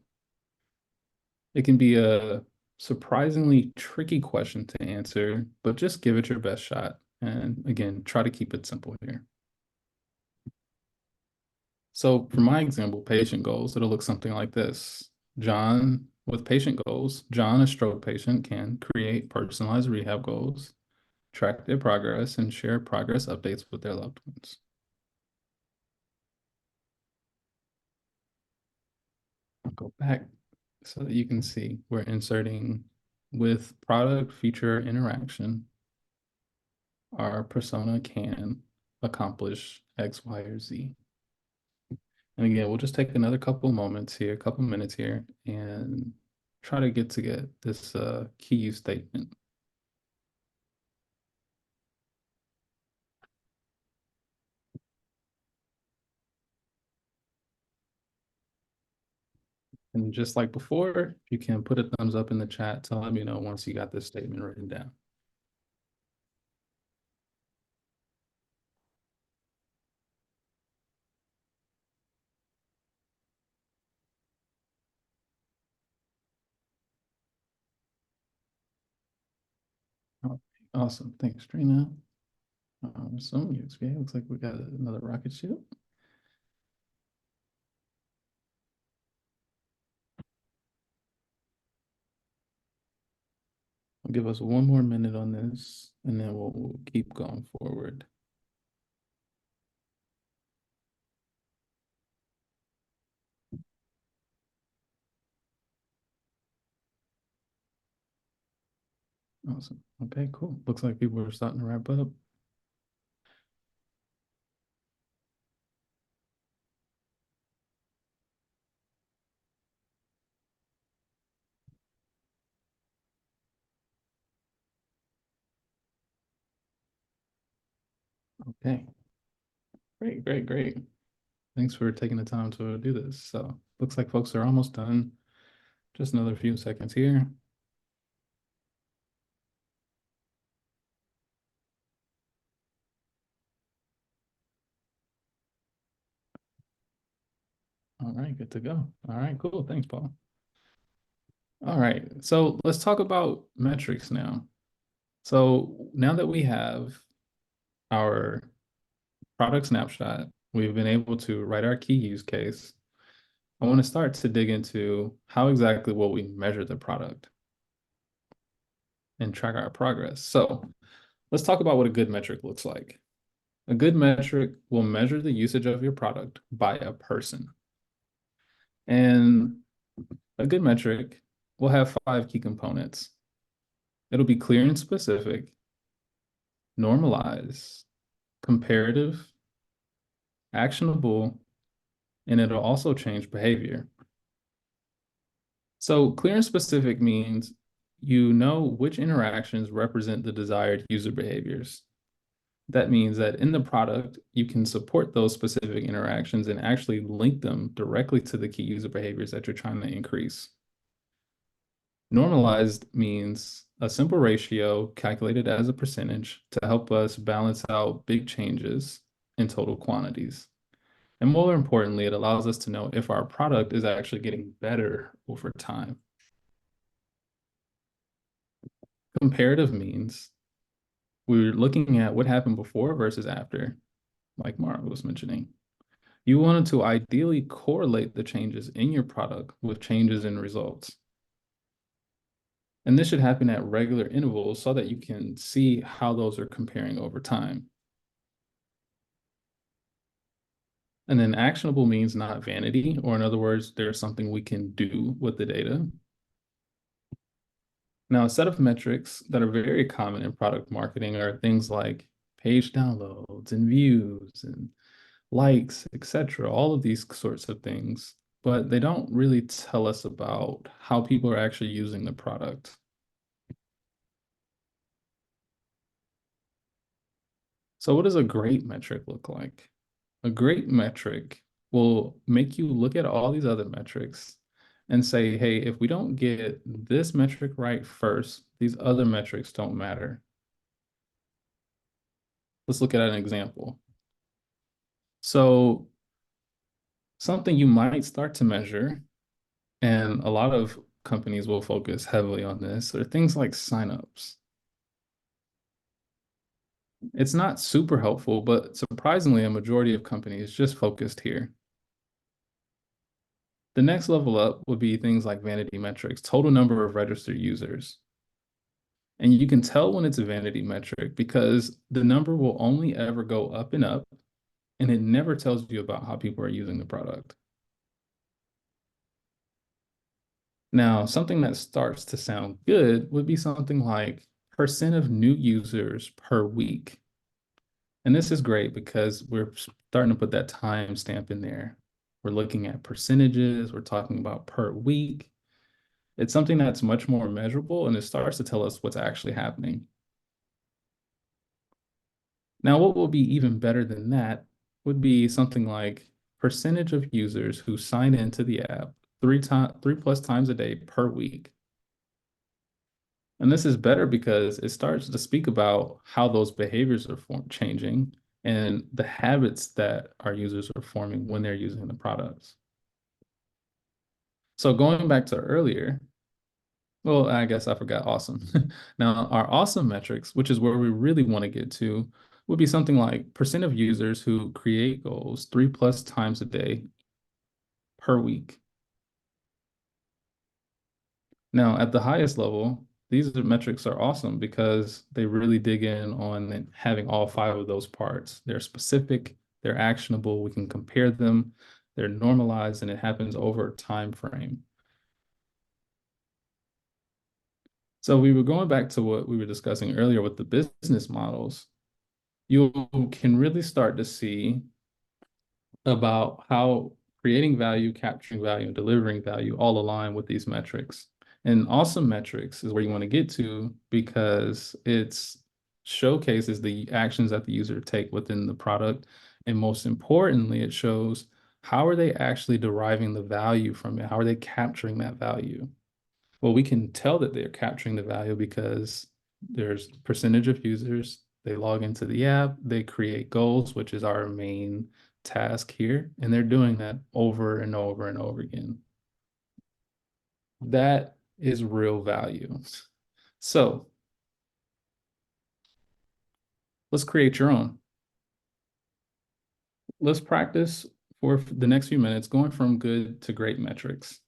It can be a surprisingly tricky question to answer, but just give it your best shot. And again, try to keep it simple here. So for my example, patient goals, it'll look something like this. With patient goals, John, a stroke patient, can create personalized rehab goals, track their progress, and share progress updates with their loved ones. I'll go back so that you can see we're inserting with product feature interaction. Our persona can accomplish X, Y, or Z. And again, we'll just take another couple moments here, a couple minutes here, and try to get this key use statement. And just like before, you can put a thumbs up in the chat to let me know once you got this statement written down. Oh, awesome. Thanks, Trina. Some UXPA looks like we got another rocket ship. I'll give us one more minute on this, and then we'll keep going forward. Awesome. Okay, cool. Looks like people are starting to wrap up. Okay. Great, great, great. Thanks for taking the time to do this. So looks like folks are almost done. Just another few seconds here. All right, good to go. All right, cool. Thanks, Paul. All right, so let's talk about metrics now. So now that we have our product snapshot, we've been able to write our key use case. I want to start to dig into how exactly will we measure the product and track our progress. So let's talk about what a good metric looks like. A good metric will measure the usage of your product by a person. And a good metric will have 5 key components. It'll be clear and specific, normalized, comparative, actionable, and it'll also change behavior. So clear and specific means you know which interactions represent the desired user behaviors. That means that in the product, you can support those specific interactions and actually link them directly to the key user behaviors that you're trying to increase. Normalized means a simple ratio calculated as a percentage to help us balance out big changes in total quantities. And more importantly, it allows us to know if our product is actually getting better over time. Comparative means we're looking at what happened before versus after, like Mara was mentioning. You wanted to ideally correlate the changes in your product with changes in results. And this should happen at regular intervals so that you can see how those are comparing over time. And then actionable means not vanity, or in other words, there's something we can do with the data. Now, a set of metrics that are very common in product marketing are things like page downloads and views and likes, etc., all of these sorts of things, but they don't really tell us about how people are actually using the product. So what does a great metric look like? A great metric will make you look at all these other metrics and say, hey, if we don't get this metric right first, these other metrics don't matter. Let's look at an example. So something you might start to measure, and a lot of companies will focus heavily on this, are things like signups. It's not super helpful, but surprisingly, a majority of companies just focused here. The next level up would be things like vanity metrics, total number of registered users. And you can tell when it's a vanity metric because the number will only ever go up, and it never tells you about how people are using the product. Now, something that starts to sound good would be something like percent of new users per week. And this is great because we're starting to put that time stamp in there. We're looking at percentages. We're talking about per week. It's something that's much more measurable, and it starts to tell us what's actually happening. Now, what will be even better than that would be something like percentage of users who sign into the app three plus times a day per week. And this is better because it starts to speak about how those behaviors are changing and the habits that our users are forming when they're using the products. So going back to earlier, well, I guess I forgot awesome. Now, our awesome metrics, which is where we really want to get to, would be something like percent of users who create goals 3 plus times a day per week. Now, at the highest level, these metrics are awesome because they really dig in on having all 5 of those parts. They're specific, they're actionable, we can compare them, they're normalized, and it happens over a time frame. So we were going back to what we were discussing earlier with the business models. You can really start to see about how creating value, capturing value, and delivering value all align with these metrics. And awesome metrics is where you want to get to because it showcases the actions that the user take within the product. And most importantly, it shows how are they actually deriving the value from it? How are they capturing that value? Well, we can tell that they're capturing the value because there's percentage of users, they log into the app, they create goals, which is our main task here, and they're doing that over and over and over again. That is real value. So let's create your own. Let's practice for the next few minutes going from good to great metrics.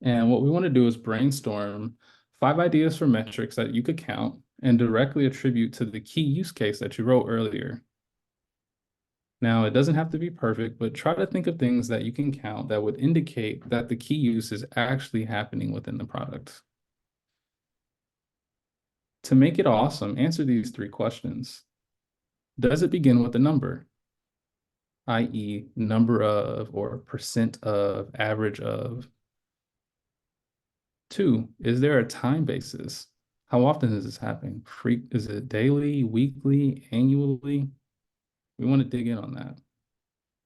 And what we want to do is brainstorm 5 ideas for metrics that you could count and directly attribute to the key use case that you wrote earlier. Now, it doesn't have to be perfect, but try to think of things that you can count that would indicate that the key use is actually happening within the product. To make it awesome, answer these 3 questions. Does it begin with a number, i.e. number of or percent of, average of? 2, is there a time basis? How often is this happening? Is it daily, weekly, annually? We want to dig in on that.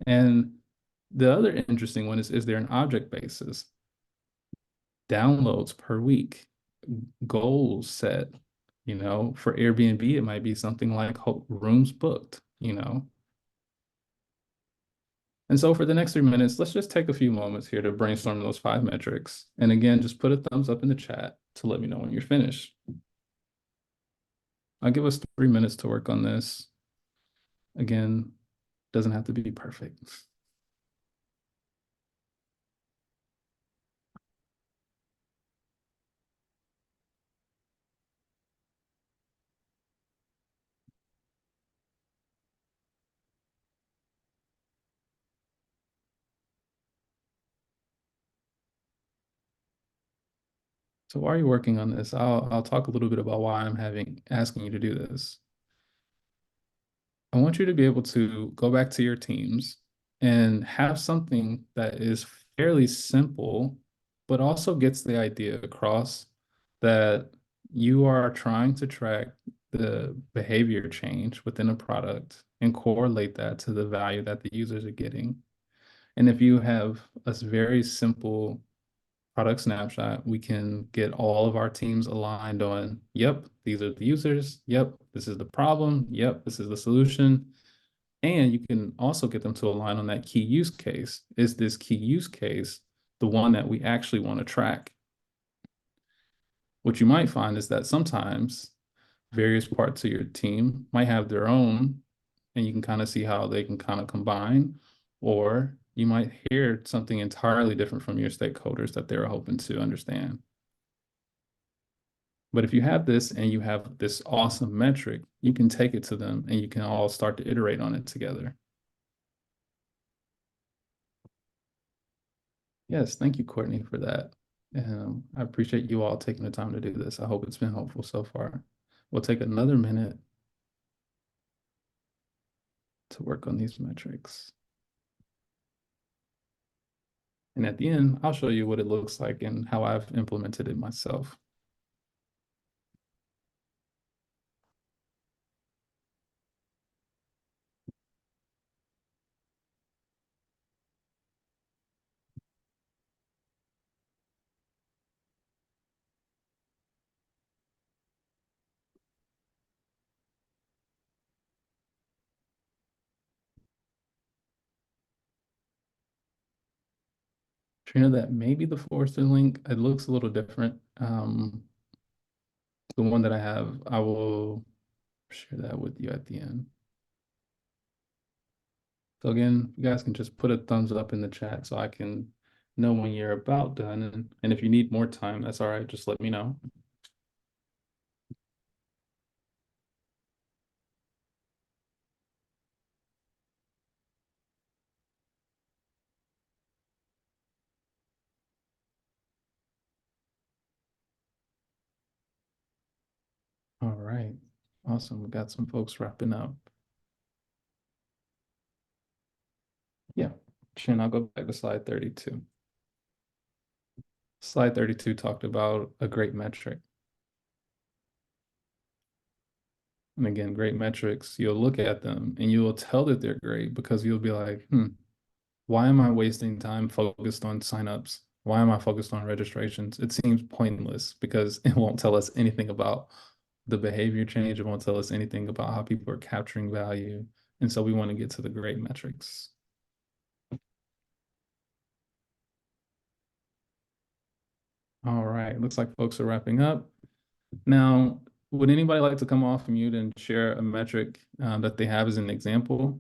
And the other interesting one is there an object basis? Downloads per week, goals set, for Airbnb, it might be something like rooms booked, And so for the next 3 minutes, let's just take a few moments here to brainstorm those 5 metrics. And again, just put a thumbs up in the chat to let me know when you're finished. I'll give us 3 minutes to work on this. Again, doesn't have to be perfect. So while you're working on this, I'll talk a little bit about why I'm asking you to do this. I want you to be able to go back to your teams and have something that is fairly simple, but also gets the idea across that you are trying to track the behavior change within a product and correlate that to the value that the users are getting. And if you have a very simple product snapshot, we can get all of our teams aligned on, yep, these are the users. Yep, this is the problem. Yep, this is the solution. And you can also get them to align on that key use case. Is this key use case the one that we actually want to track? What you might find is that sometimes various parts of your team might have their own, and you can kind of see how they can kind of combine, or you might hear something entirely different from your stakeholders that they're hoping to understand. But if you have this and you have this awesome metric, you can take it to them and you can all start to iterate on it together. Yes, thank you, Courtney, for that. I appreciate you all taking the time to do this. I hope it's been helpful so far. We'll take another minute to work on these metrics. And at the end, I'll show you what it looks like and how I've implemented it myself. Trina, that may be the Forrester link. It looks a little different. The one that I have, I will share that with you at the end. So again, you guys can just put a thumbs up in the chat so I can know when you're about done. And if you need more time, that's all right. Just let me know. All right. Awesome. We got some folks wrapping up. Yeah. Shin, I'll go back to slide 32. Slide 32 talked about a great metric. And again, great metrics, you'll look at them and you will tell that they're great because you'll be like, why am I wasting time focused on signups? Why am I focused on registrations? It seems pointless because it won't tell us anything about the behavior change. It won't tell us anything about how people are capturing value. And so we want to get to the great metrics. All right, looks like folks are wrapping up. Now, would anybody like to come off mute and share a metric that they have as an example?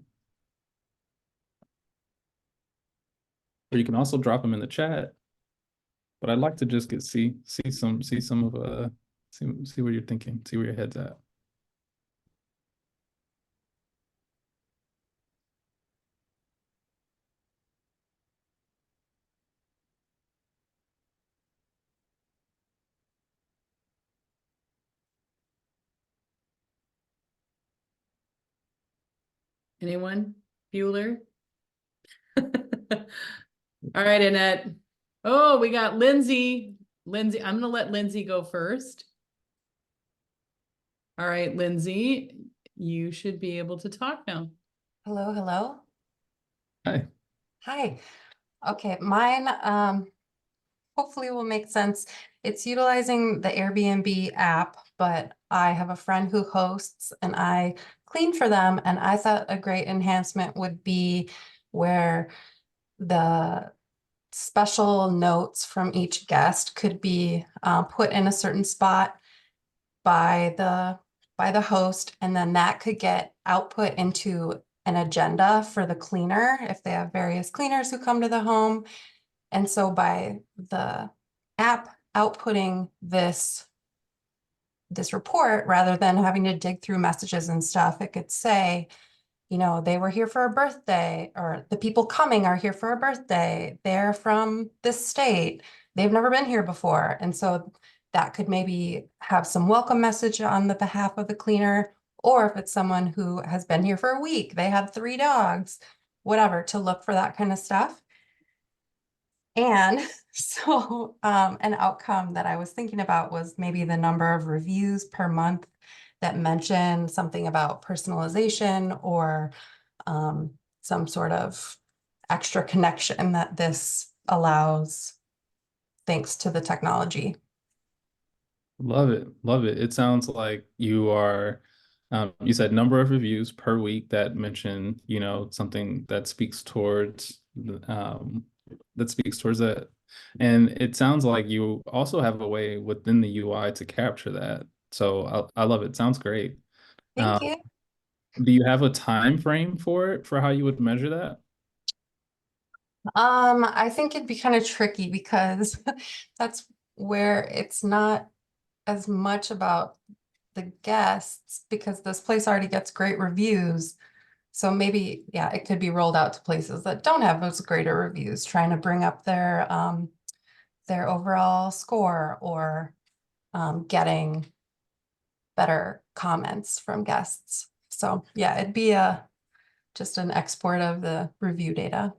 Or you can also drop them in the chat. But I'd like to just see some of see what you're thinking, see where your head's at. Anyone? Bueller? All right, Annette. Oh, we got Lindsay. Lindsay, I'm gonna let Lindsay go first. All right, Lindsay, you should be able to talk now. Hello, hello. Hi. Hi. Okay, mine hopefully will make sense. It's utilizing the Airbnb app, but I have a friend who hosts and I clean for them, and I thought a great enhancement would be where the special notes from each guest could be put in a certain spot by the host, and then that could get output into an agenda for the cleaner if they have various cleaners who come to the home. And so by the app outputting this report, rather than having to dig through messages and stuff, it could say, you know, they were here for a birthday, or the people coming are here for a birthday. They're from this state. They've never been here before. And so that could maybe have some welcome message on the behalf of the cleaner, or if it's someone who has been here for a week, they had 3 dogs, whatever, to look for that kind of stuff. And so an outcome that I was thinking about was maybe the number of reviews per month that mention something about personalization or some sort of extra connection that this allows thanks to the technology. Love it. Love it. It sounds like you are, you said number of reviews per week that mention, you know, something that speaks towards, that. And it sounds like you also have a way within the UI to capture that. So I love it. Sounds great. Thank you. Do you have a time frame for it, for how you would measure that? I think it'd be kind of tricky because that's where it's not as much about the guests, because this place already gets great reviews. So maybe, yeah, it could be rolled out to places that don't have those greater reviews, trying to bring up their overall score, or getting better comments from guests. So yeah, it'd be just an export of the review data.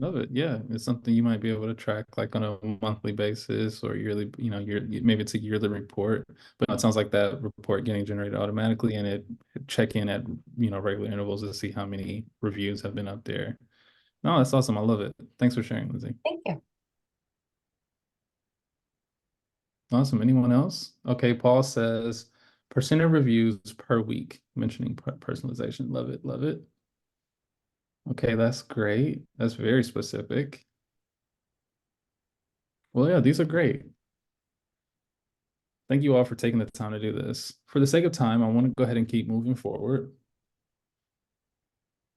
Love it. Yeah, it's something you might be able to track like on a monthly basis or yearly, maybe it's a yearly report, but it sounds like that report getting generated automatically and it check in at, regular intervals to see how many reviews have been up there. No, that's awesome. I love it. Thanks for sharing, Lizzie. Thank you. Awesome. Anyone else? Okay, Paul says percent of reviews per week, mentioning personalization. Love it. Love it. Okay, that's great. That's very specific. Well, yeah, these are great. Thank you all for taking the time to do this. For the sake of time, I want to go ahead and keep moving forward.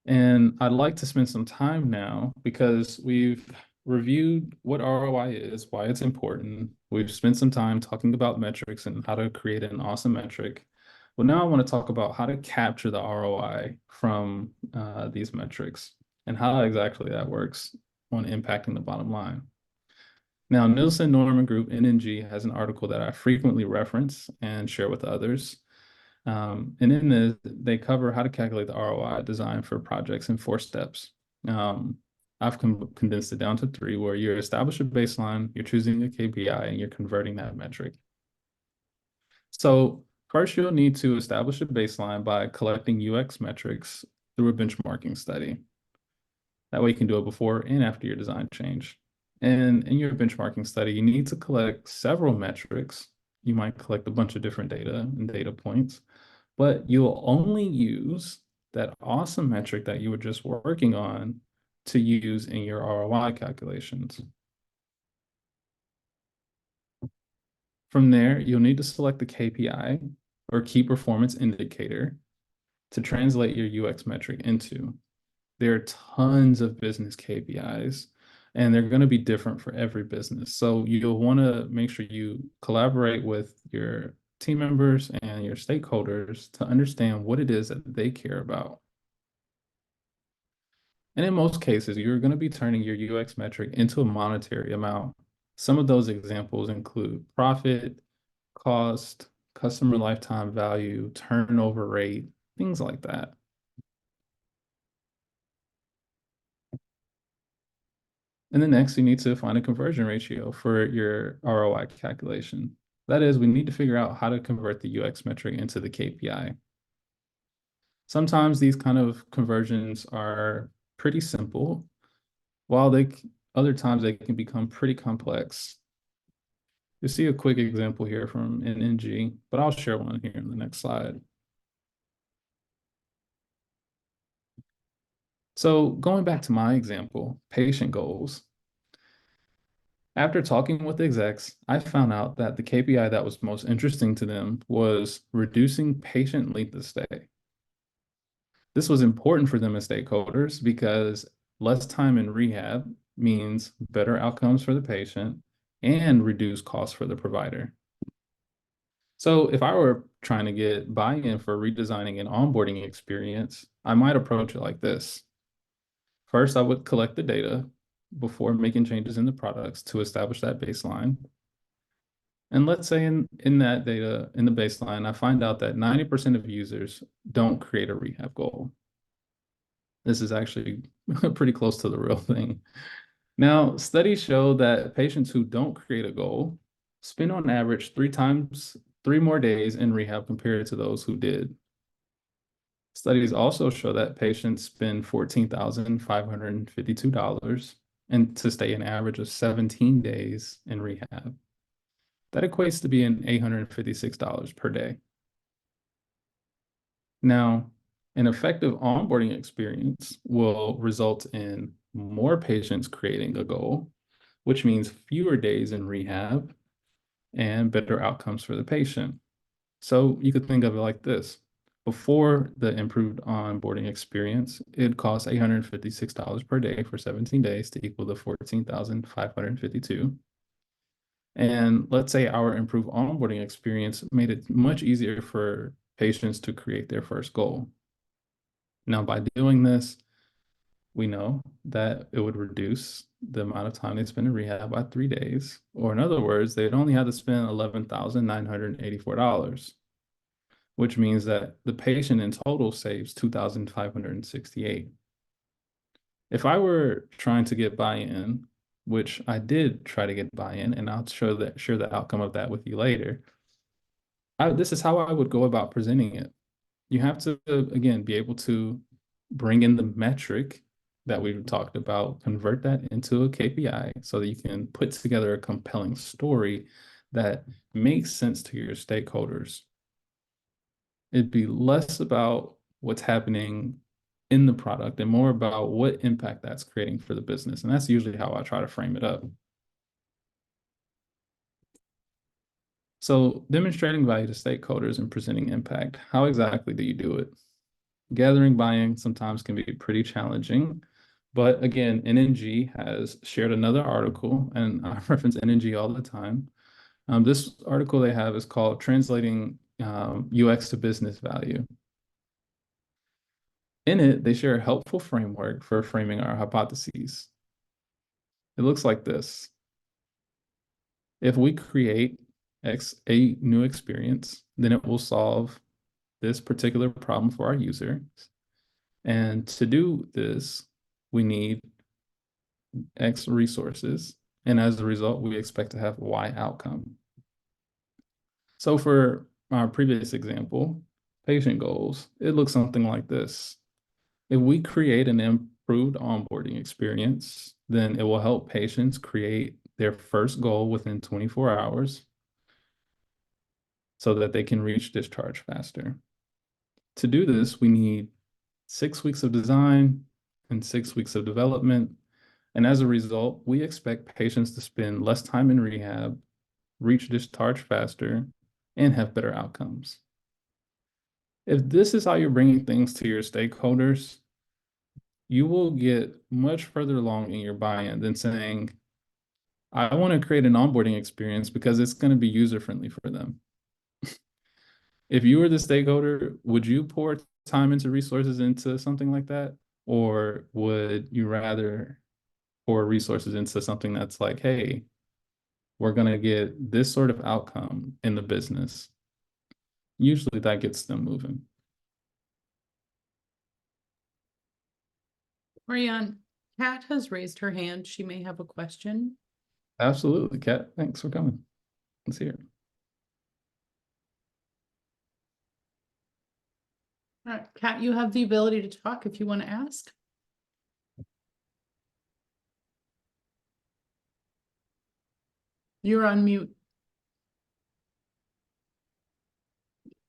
And I'd like to spend some time now because we've reviewed what ROI is, why it's important. We've spent some time talking about metrics and how to create an awesome metric. Well, now I want to talk about how to capture the ROI from these metrics and how exactly that works on impacting the bottom line. Now, Nielsen Norman Group, NNG, has an article that I frequently reference and share with others. And in this, they cover how to calculate the ROI design for projects in 4 steps. I've condensed it down to 3, where you establish a baseline, you're choosing a KPI, and you're converting that metric. So first, you'll need to establish a baseline by collecting UX metrics through a benchmarking study. That way you can do it before and after your design change. And in your benchmarking study, you need to collect several metrics. You might collect a bunch of different data and data points, but you'll only use that awesome metric that you were just working on to use in your ROI calculations. From there, you'll need to select the KPI or key performance indicator to translate your UX metric into. There are tons of business KPIs and they're going to be different for every business. So you'll want to make sure you collaborate with your team members and your stakeholders to understand what it is that they care about. And in most cases, you're going to be turning your UX metric into a monetary amount. Some of those examples include profit, cost, customer lifetime value, turnover rate, things like that. And then next, you need to find a conversion ratio for your ROI calculation. That is, we need to figure out how to convert the UX metric into the KPI. Sometimes these kind of conversions are pretty simple, while other times they can become pretty complex. You see a quick example here from NNG, but I'll share one here in the next slide. So going back to my example, patient goals. After talking with execs, I found out that the KPI that was most interesting to them was reducing patient length of stay. This was important for them as stakeholders because less time in rehab means better outcomes for the patient and reduced costs for the provider. So if I were trying to get buy-in for redesigning an onboarding experience, I might approach it like this. First, I would collect the data before making changes in the products to establish that baseline. And let's say in that data, in the baseline, I find out that 90% of users don't create a rehab goal. This is actually pretty close to the real thing. Now, studies show that patients who don't create a goal spend on average 3 more days in rehab compared to those who did. Studies also show that patients spend $14,552 and to stay an average of 17 days in rehab. That equates to being $856 per day. Now, an effective onboarding experience will result in more patients creating a goal, which means fewer days in rehab and better outcomes for the patient. So you could think of it like this. Before the improved onboarding experience, it costs $856 per day for 17 days to equal the $14,552. And let's say our improved onboarding experience made it much easier for patients to create their first goal. Now, by doing this, we know that it would reduce the amount of time they spend in rehab by 3 days, or in other words, they'd only have to spend $11,984, which means that the patient in total saves $2,568. If I were trying to get buy-in, which I did try to get buy-in, and I'll share the outcome of that with you later, this is how I would go about presenting it. You have to, again, be able to bring in the metric that we've talked about, convert that into a KPI so that you can put together a compelling story that makes sense to your stakeholders. It'd be less about what's happening in the product and more about what impact that's creating for the business. And that's usually how I try to frame it up. So demonstrating value to stakeholders and presenting impact, how exactly do you do it? Gathering buy-in sometimes can be pretty challenging, but again, NNG has shared another article, and I reference NNG all the time. This article they have is called Translating UX to Business Value. In it, they share a helpful framework for framing our hypotheses. It looks like this. If we create a new experience, then it will solve this particular problem for our users. And to do this, we need X resources. And as a result, we expect to have Y outcome. So for our previous example, patient goals, it looks something like this. If we create an improved onboarding experience, then it will help patients create their first goal within 24 hours so that they can reach discharge faster. To do this, we need 6 weeks of design and 6 weeks of development. And as a result, we expect patients to spend less time in rehab, reach discharge faster, and have better outcomes. If this is how you're bringing things to your stakeholders, you will get much further along in your buy-in than saying, I want to create an onboarding experience because it's going to be user-friendly for them. If you were the stakeholder, would you pour time into resources into something like that? Or would you rather pour resources into something that's like, hey, we're going to get this sort of outcome in the business? Usually that gets them moving. Marianne, Kat has raised her hand. She may have a question. Absolutely, Kat. Thanks for coming. Let's hear it. All right, Kat, you have the ability to talk if you want to ask. You're on mute.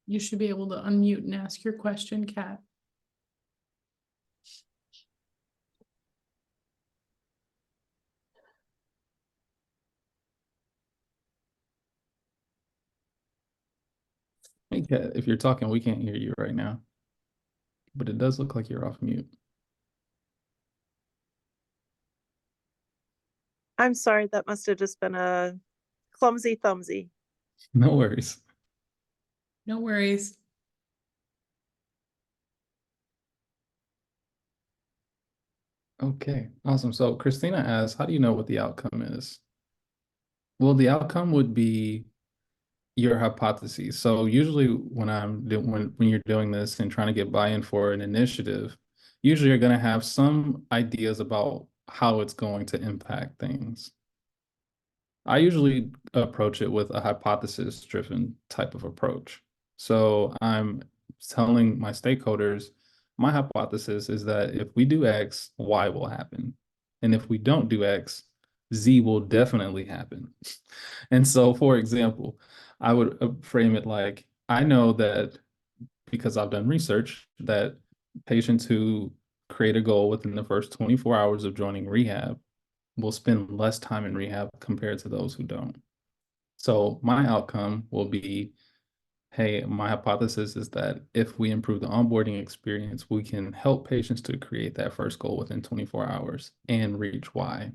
You should be able to unmute and ask your question, Kat. Hey, Kat, if you're talking, we can't hear you right now. But it does look like you're off mute. I'm sorry, that must have just been a clumsy thumbsy. No worries. No worries. Okay, awesome. So Christina asks, how do you know what the outcome is? Well, the outcome would be your hypotheses. So usually when when you're doing this and trying to get buy-in for an initiative, usually you're going to have some ideas about how it's going to impact things. I usually approach it with a hypothesis-driven type of approach. So I'm telling my stakeholders, my hypothesis is that if we do X, Y will happen. And if we don't do X, Z will definitely happen. And so, for example, I would frame it like, I know that because I've done research that patients who create a goal within the first 24 hours of joining rehab will spend less time in rehab compared to those who don't. So my outcome will be, hey, my hypothesis is that if we improve the onboarding experience, we can help patients to create that first goal within 24 hours and reach Y.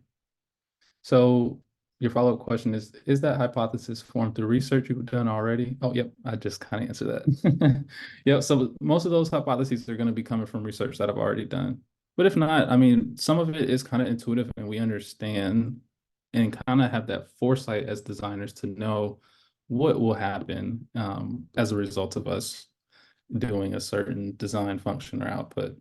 So your follow-up question is that hypothesis formed through research you've done already? Oh, yep, I just kind of answered that. Yep, so most of those hypotheses are going to be coming from research that I've already done. But if not, I mean, some of it is kind of intuitive and we understand and kind of have that foresight as designers to know what will happen as a result of us doing a certain design function or output.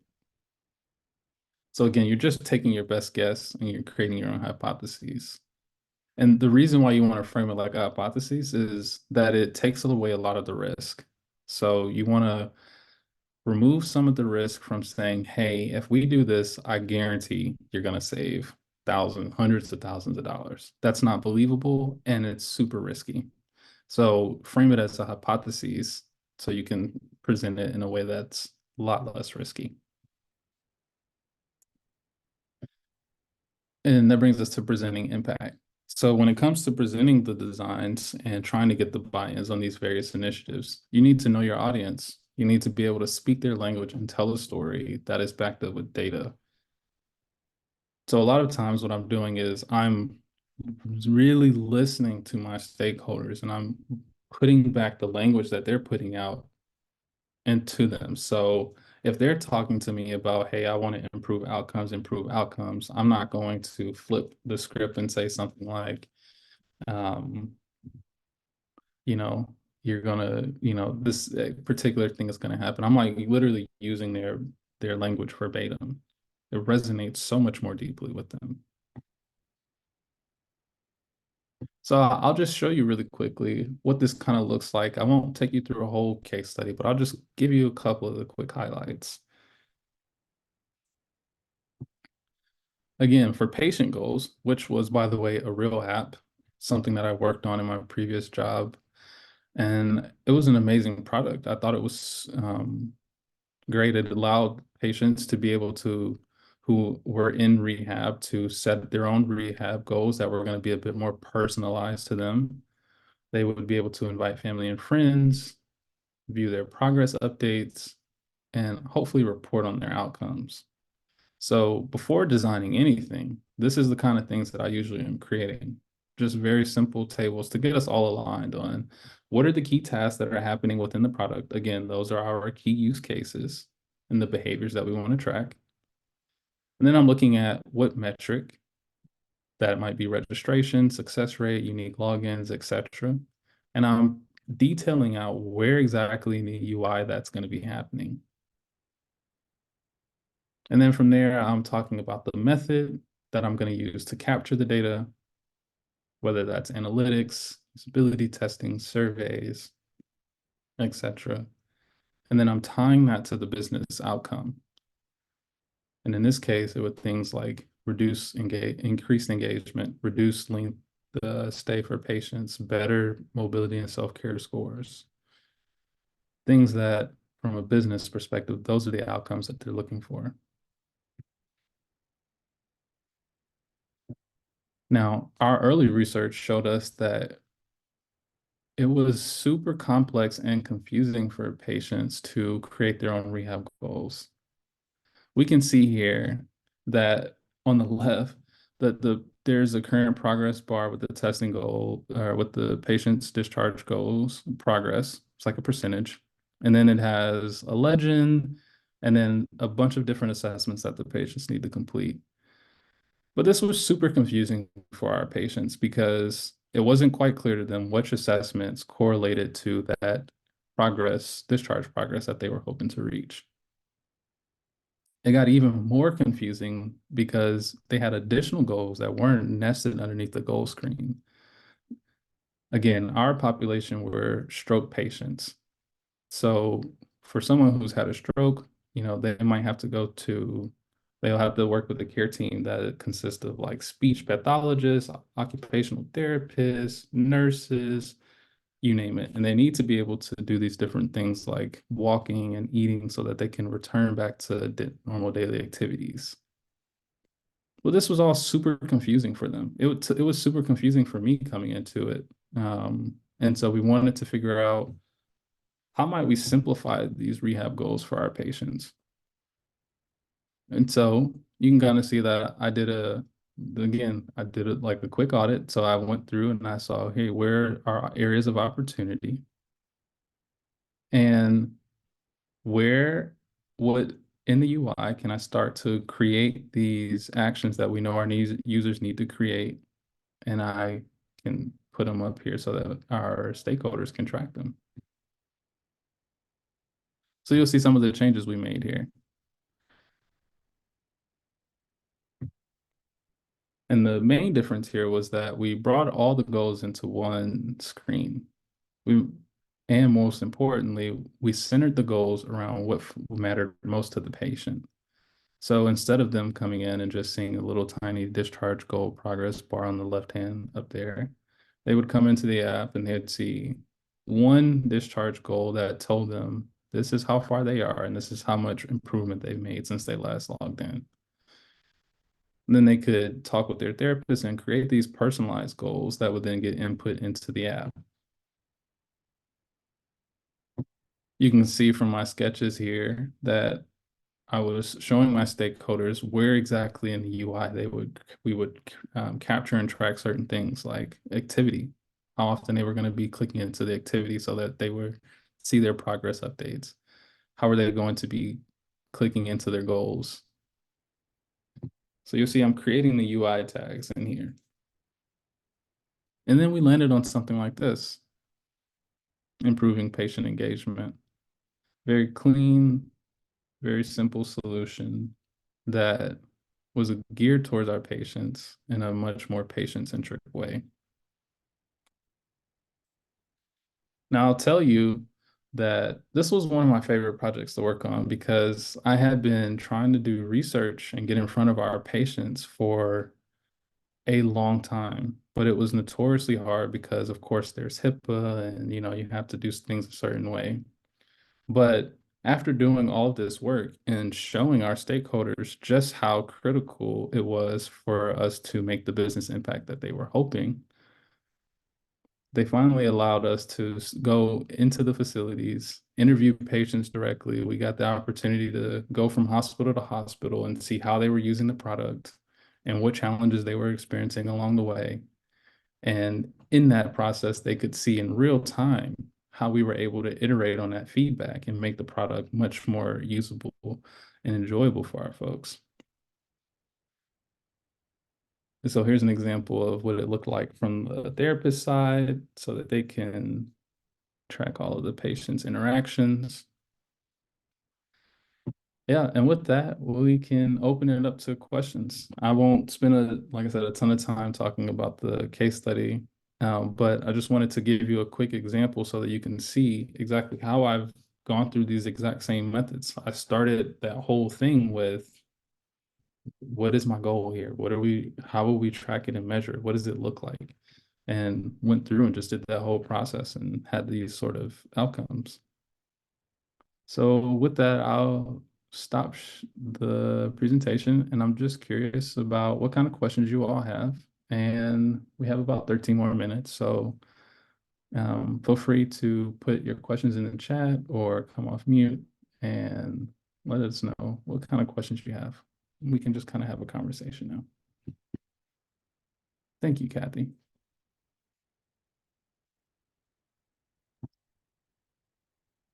So again, you're just taking your best guess and you're creating your own hypotheses. And the reason why you want to frame it like a hypothesis is that it takes away a lot of the risk. So you want to remove some of the risk from saying, hey, if we do this, I guarantee you're going to save thousands, hundreds of thousands of dollars. That's not believable and it's super risky. So frame it as a hypothesis so you can present it in a way that's a lot less risky. And that brings us to presenting impact. So when it comes to presenting the designs and trying to get the buy-ins on these various initiatives, you need to know your audience. You need to be able to speak their language and tell a story that is backed up with data. So a lot of times what I'm doing is I'm really listening to my stakeholders and I'm putting back the language that they're putting out into them. So if they're talking to me about, hey, I want to improve outcomes, I'm not going to flip the script and say something like, you know, you're gonna, this particular thing is gonna happen. I'm like literally using their language verbatim. It resonates so much more deeply with them. So I'll just show you really quickly what this kind of looks like. I won't take you through a whole case study, but I'll just give you a couple of the quick highlights. Again, for patient goals, which was, by the way, a real app, something that I worked on in my previous job. And it was an amazing product. I thought it was great. It allowed patients to be able to, who were in rehab, to set their own rehab goals that were going to be a bit more personalized to them. They would be able to invite family and friends, view their progress updates, and hopefully report on their outcomes. So before designing anything, this is the kind of things that I usually am creating. Just very simple tables to get us all aligned on what are the key tasks that are happening within the product. Again, those are our key use cases and the behaviors that we want to track. And then I'm looking at what metric that might be registration, success rate, unique logins, etc. And I'm detailing out where exactly in the UI that's going to be happening. And then from there, I'm talking about the method that I'm going to use to capture the data, whether that's analytics, usability testing, surveys, etc. And then I'm tying that to the business outcome. And in this case, it would things like increased engagement, reduce length stay for patients, better mobility and self-care scores. Things that, from a business perspective, those are the outcomes that they're looking for. Now, our early research showed us that it was super complex and confusing for patients to create their own rehab goals. We can see here that on the left, that there's a current progress bar with the testing goal, or with the patient's discharge goals progress. It's like a percentage. And then it has a legend, and then a bunch of different assessments that the patients need to complete. But this was super confusing for our patients because it wasn't quite clear to them which assessments correlated to that discharge progress that they were hoping to reach. It got even more confusing because they had additional goals that weren't nested underneath the goal screen. Again, our population were stroke patients. So for someone who's had a stroke, they might have to they'll have to work with a care team that consists of like speech pathologists, occupational therapists, nurses, you name it. And they need to be able to do these different things like walking and eating so that they can return back to normal daily activities. Well, this was all super confusing for them. It was super confusing for me coming into it. And so we wanted to figure out, how might we simplify these rehab goals for our patients? And so you can kind of see that I did it like a quick audit. So I went through and I saw, hey, where are areas of opportunity? And what in the UI can I start to create these actions that we know our users need to create? And I can put them up here so that our stakeholders can track them. So you'll see some of the changes we made here. And the main difference here was that we brought all the goals into one screen. And most importantly, we centered the goals around what mattered most to the patient. So instead of them coming in and just seeing a little tiny discharge goal progress bar on the left hand up there, they would come into the app and they'd see one discharge goal that told them this is how far they are and this is how much improvement they've made since they last logged in. And then they could talk with their therapist and create these personalized goals that would then get input into the app. You can see from my sketches here that I was showing my stakeholders where exactly in the UI we would capture and track certain things like activity, how often they were going to be clicking into the activity so that they would see their progress updates. How are they going to be clicking into their goals? So you'll see I'm creating the UI tags in here. And then we landed on something like this, improving patient engagement. Very clean, very simple solution that was geared towards our patients in a much more patient-centric way. Now, I'll tell you that this was one of my favorite projects to work on because I had been trying to do research and get in front of our patients for a long time, but it was notoriously hard because, of course, there's HIPAA and, you have to do things a certain way. But after doing all this work and showing our stakeholders just how critical it was for us to make the business impact that they were hoping, they finally allowed us to go into the facilities, interview patients directly. We got the opportunity to go from hospital to hospital and see how they were using the product and what challenges they were experiencing along the way. And in that process, they could see in real time how we were able to iterate on that feedback and make the product much more usable and enjoyable for our folks. And so here's an example of what it looked like from the therapist side so that they can track all of the patient's interactions. Yeah, and with that, we can open it up to questions. I won't spend, like I said, a ton of time talking about the case study, but I just wanted to give you a quick example so that you can see exactly how I've gone through these exact same methods. I started that whole thing with, what is my goal here? How will we track it and measure it? What does it look like? And went through and just did that whole process and had these sort of outcomes. So with that, I'll stop the presentation, and I'm just curious about what kind of questions you all have. And we have about 13 more minutes, so feel free to put your questions in the chat or come off mute and let us know what kind of questions you have. We can just kind of have a conversation now. Thank you, Kathy.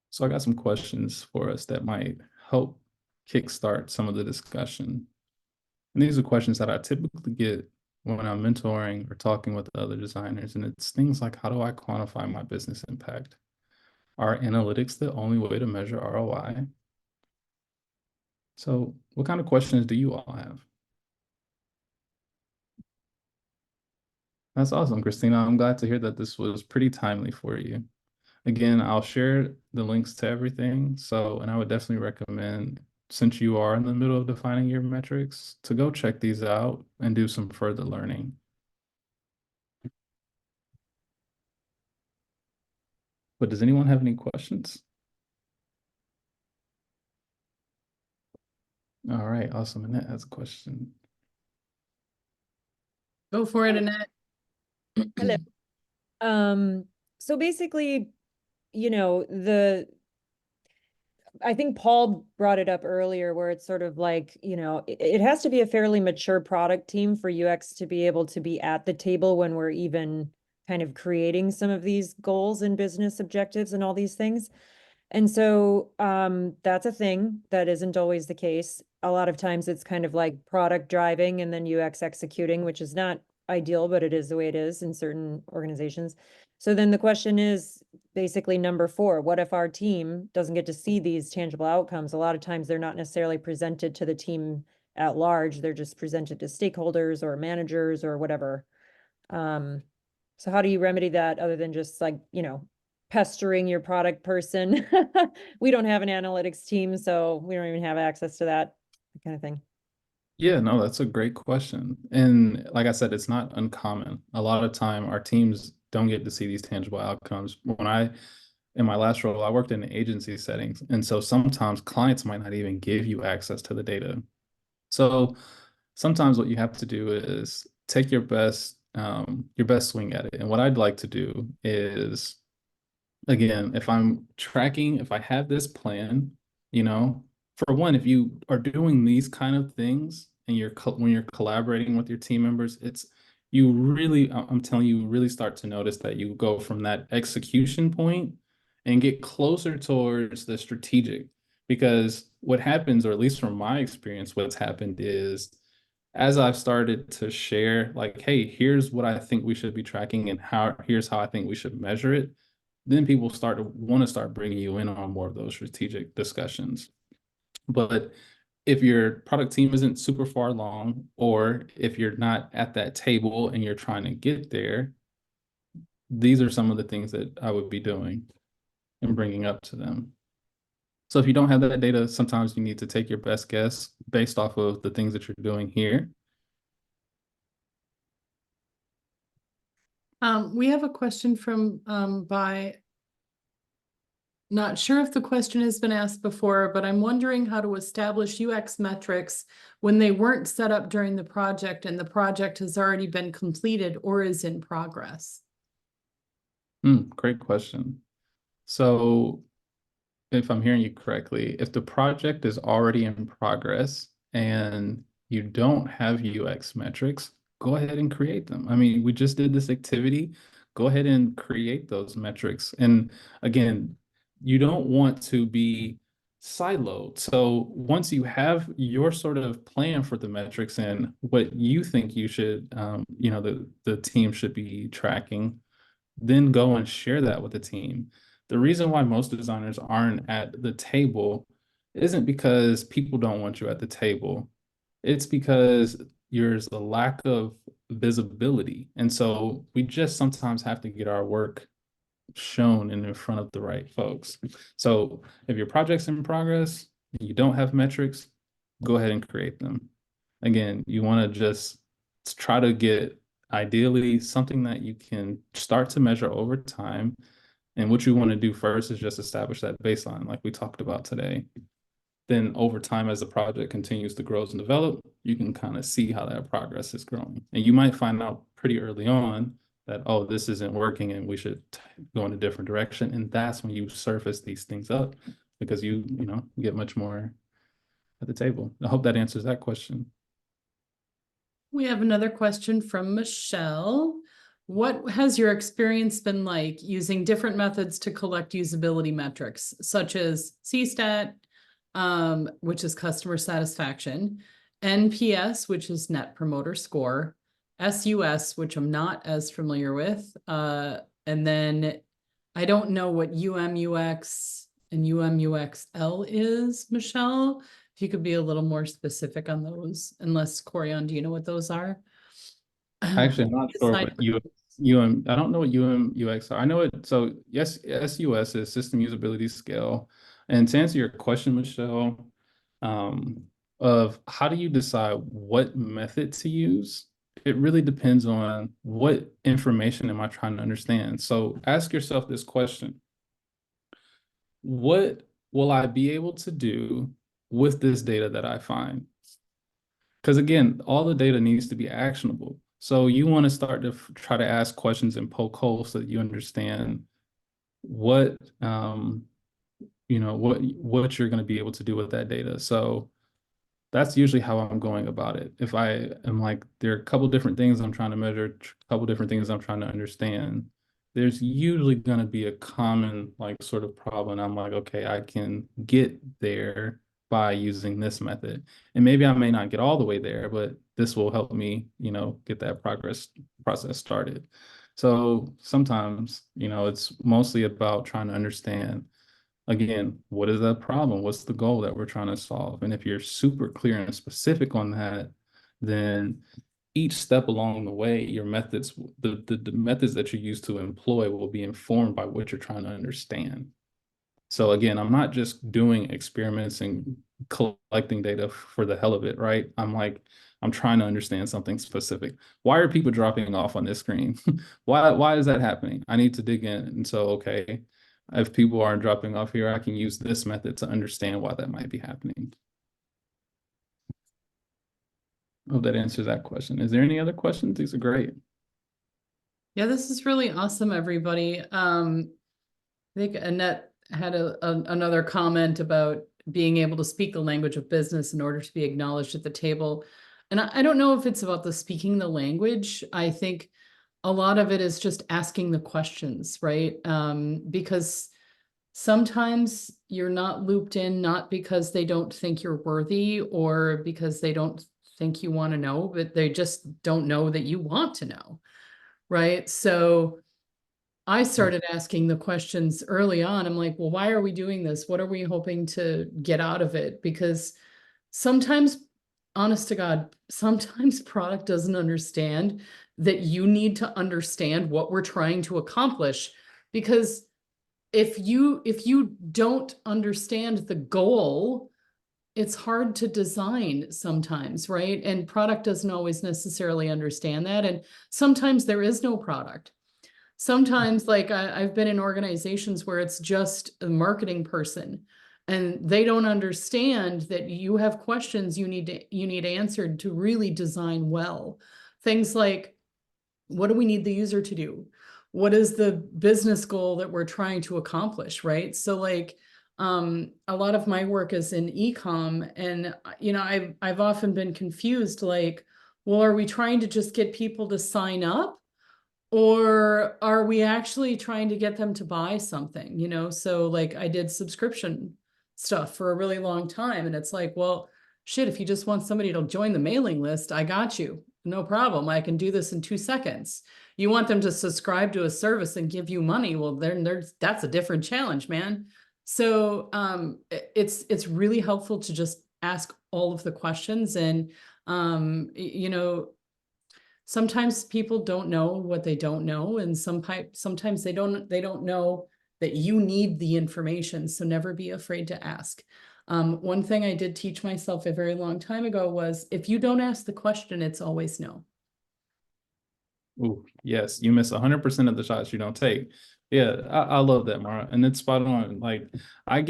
So I got some questions for us that might help kickstart some of the discussion. And these are questions that I typically get when I'm mentoring or talking with other designers. And it's things like, how do I quantify my business impact? Are analytics the only way to measure ROI? So what kind of questions do you all have? That's awesome, Christina. I'm glad to hear that this was pretty timely for you. Again, I'll share the links to everything. And I would definitely recommend, since you are in the middle of defining your metrics, to go check these out and do some further learning. But does anyone have any questions? All right, awesome. Annette has a question. Go for it, Annette. Hello. So basically, I think Paul brought it up earlier where it's sort of like, it has to be a fairly mature product team for UX to be able to be at the table when we're even kind of creating some of these goals and business objectives and all these things. And so that's a thing that isn't always the case. A lot of times it's kind of like product driving and then UX executing, which is not ideal, but it is the way it is in certain organizations. So then the question is basically number 4, what if our team doesn't get to see these tangible outcomes? A lot of times they're not necessarily presented to the team at large. They're just presented to stakeholders or managers or whatever. So how do you remedy that other than just like, pestering your product person? We don't have an analytics team, so we don't even have access to that kind of thing. Yeah, no, that's a great question. And like I said, it's not uncommon. A lot of time our teams don't get to see these tangible outcomes. In my last role, I worked in agency settings. And so sometimes clients might not even give you access to the data. So sometimes what you have to do is take your best swing at it. And what I'd like to do is, again, if I'm tracking, if I have this plan, for one, if you are doing these kind of things and when you're collaborating with your team members, I'm telling you, really start to notice that you go from that execution point and get closer towards the strategic. Because what happens, or at least from my experience, what's happened is, as I've started to share, like, hey, here's what I think we should be tracking and here's how I think we should measure it, then people want to start bringing you in on more of those strategic discussions. But if your product team isn't super far along, or if you're not at that table and you're trying to get there, these are some of the things that I would be doing and bringing up to them. So if you don't have that data, sometimes you need to take your best guess based off of the things that you're doing here. We have a question from not sure if the question has been asked before, but I'm wondering how to establish UX metrics when they weren't set up during the project and the project has already been completed or is in progress. Great question. So if I'm hearing you correctly, if the project is already in progress and you don't have UX metrics, go ahead and create them. I mean, we just did this activity. Go ahead and create those metrics. And again, you don't want to be siloed. So once you have your sort of plan for the metrics and what you think you should, the team should be tracking, then go and share that with the team. The reason why most designers aren't at the table isn't because people don't want you at the table. It's because there's a lack of visibility. And so we just sometimes have to get our work shown and in front of the right folks. So if your project's in progress and you don't have metrics, go ahead and create them. Again, you want to just try to get ideally something that you can start to measure over time. And what you want to do first is just establish that baseline like we talked about today. Then over time, as the project continues to grow and develop, you can kind of see how that progress is growing. And you might find out pretty early on that, oh, this isn't working and we should go in a different direction. And that's when you surface these things up because you get much more at the table. I hope that answers that question. We have another question from Michelle. What has your experience been like using different methods to collect usability metrics, such as CSAT, which is customer satisfaction, NPS, which is Net Promoter Score, SUS, which I'm not as familiar with, and then I don't know what UX and UXL is, Michelle. If you could be a little more specific on those, unless Corian, do you know what those are? Actually, I'm not sure what I don't know what UX are. I know it. So yes, SUS is System Usability Scale. And to answer your question, Michelle, of how do you decide what method to use? It really depends on what information am I trying to understand. So ask yourself this question. What will I be able to do with this data that I find? Because again, all the data needs to be actionable. So you want to start to try to ask questions and poke holes so that you understand what what you're going to be able to do with that data. So that's usually how I'm going about it. If I am like, there are a couple different things I'm trying to measure, a couple different things I'm trying to understand, there's usually going to be a common like sort of problem. I'm like, okay, I can get there by using this method. And maybe I may not get all the way there, but this will help me, get that process started. So sometimes, it's mostly about trying to understand again, what is that problem? What's the goal that we're trying to solve? And if you're super clear and specific on that, then each step along the way, your methods, the methods that you use to employ will be informed by what you're trying to understand. So again, I'm not just doing experiments and collecting data for the hell of it, right? I'm trying to understand something specific. Why are people dropping off on this screen? Why is that happening? I need to dig in. And so, okay, if people aren't dropping off here, I can use this method to understand why that might be happening. I hope that answers that question. Is there any other questions? These are great. Yeah, this is really awesome, everybody. I think Annette had another comment about being able to speak the language of business in order to be acknowledged at the table. And I don't know if it's about the speaking the language. I think a lot of it is just asking the questions, right? Because sometimes you're not looped in, not because they don't think you're worthy or because they don't think you want to know, but they just don't know that you want to know, right? So I started asking the questions early on. I'm like, well, why are we doing this? What are we hoping to get out of it? Because sometimes, honest to God, sometimes product doesn't understand that you need to understand what we're trying to accomplish. Because if you don't understand the goal, it's hard to design sometimes, right? And product doesn't always necessarily understand that. And sometimes there is no product. Sometimes, like I've been in organizations where it's just a marketing person and they don't understand that you have questions you need answered to really design well. Things like, what do we need the user to do? What is the business goal that we're trying to accomplish, right? So like a lot of my work is in e-com, and I've often been confused, like, well, are we trying to just get people to sign up? Or are we actually trying to get them to buy something, So like I did subscription stuff for a really long time. And it's like, well, shit, if you just want somebody to join the mailing list, I got you. No problem. I can do this in 2 seconds. You want them to subscribe to a service and give you money. Well, that's a different challenge, man. So it's really helpful to just ask all of the questions. And sometimes people don't know what they don't know, and sometimes they don't know that you need the information. So never be afraid to ask. One thing I did teach myself a very long time ago was, if you don't ask the question, it's always no. Ooh, yes, you miss 100% of the shots you don't take. Yeah, I love that, Mara, and it's spot on. Like I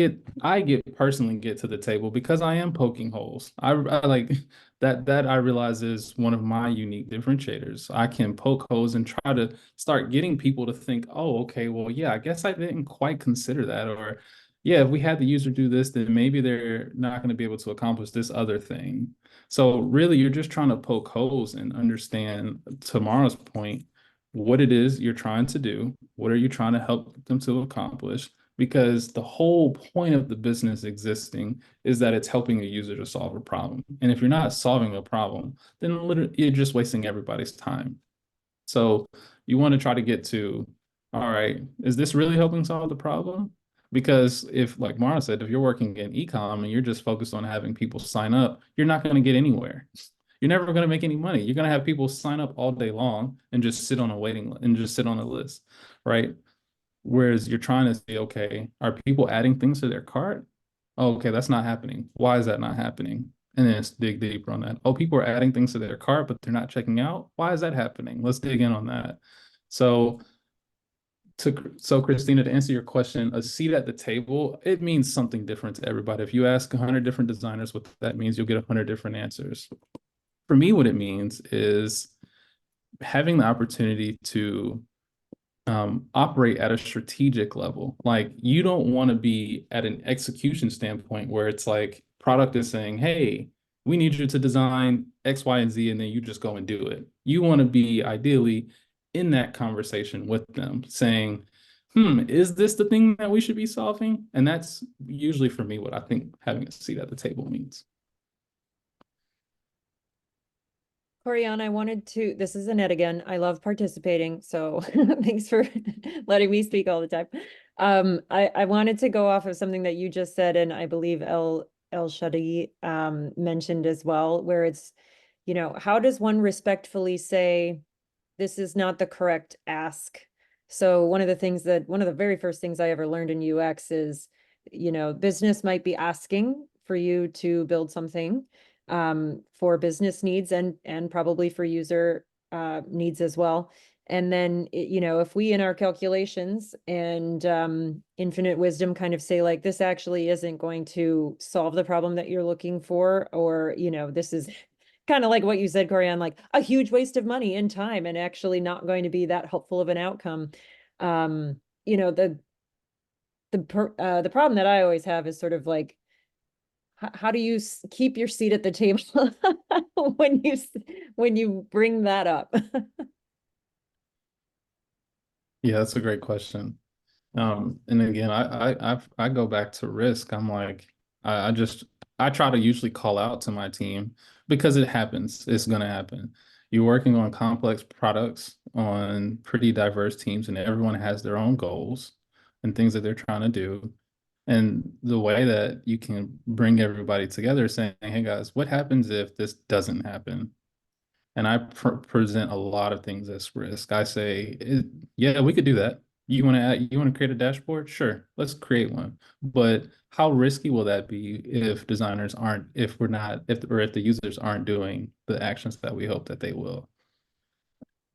personally get to the table because I am poking holes. I like that I realize is one of my unique differentiators. I can poke holes and try to start getting people to think, oh, okay, well, yeah, I guess I didn't quite consider that, or yeah, if we had the user do this, then maybe they're not going to be able to accomplish this other thing. So really, you're just trying to poke holes and understand, tomorrow's point, what it is you're trying to do. What are you trying to help them to accomplish? Because the whole point of the business existing is that it's helping a user to solve a problem. And if you're not solving a problem, then literally you're just wasting everybody's time. So you want to try to get to, all right, is this really helping solve the problem? Because if, like Mara said, if you're working in e-com and you're just focused on having people sign up, you're not going to get anywhere. You're never going to make any money. You're going to have people sign up all day long and just sit on a list, right? Whereas you're trying to say, okay, are people adding things to their cart? Oh, okay, that's not happening. Why is that not happening? And then let's dig deeper on that. Oh, people are adding things to their cart, but they're not checking out. Why is that happening? Let's dig in on that. So Christina, to answer your question, a seat at the table, it means something different to everybody. If you ask 100 different designers what that means, you'll get 100 different answers. For me, what it means is having the opportunity to operate at a strategic level. Like, you don't want to be at an execution standpoint where it's like product is saying, hey, we need you to design X, Y, and Z, and then you just go and do it. You want to be ideally in that conversation with them saying, is this the thing that we should be solving? And that's usually, for me, what I think having a seat at the table means. Corianne, I wanted to, this is Annette again. I love participating, so thanks for letting me speak all the time. I wanted to go off of something that you just said, and I believe El Shadi mentioned as well, where it's, you know, how does one respectfully say, this is not the correct ask? So one of the very first things I ever learned in UX is, you know, business might be asking for you to build something for business needs and probably for user needs as well. And then, you know, if we in our calculations and infinite wisdom kind of say like, this actually isn't going to solve the problem that you're looking for, or, you know, this is kind of like what you said, Corianne, like a huge waste of money and time and actually not going to be that helpful of an outcome. You know, the problem that I always have is sort of like, how do you keep your seat at the table when you bring that up? Yeah, that's a great question. And again, I go back to risk. I'm like, I try to usually call out to my team because it happens. It's gonna happen. You're working on complex products on pretty diverse teams, and everyone has their own goals and things that they're trying to do. And the way that you can bring everybody together is saying, hey guys, what happens if this doesn't happen? And I present a lot of things as risk. I say, yeah, we could do that. You want to create a dashboard? Sure, let's create one. But how risky will that be if designers aren't, if we're not, if the users aren't doing the actions that we hope that they will?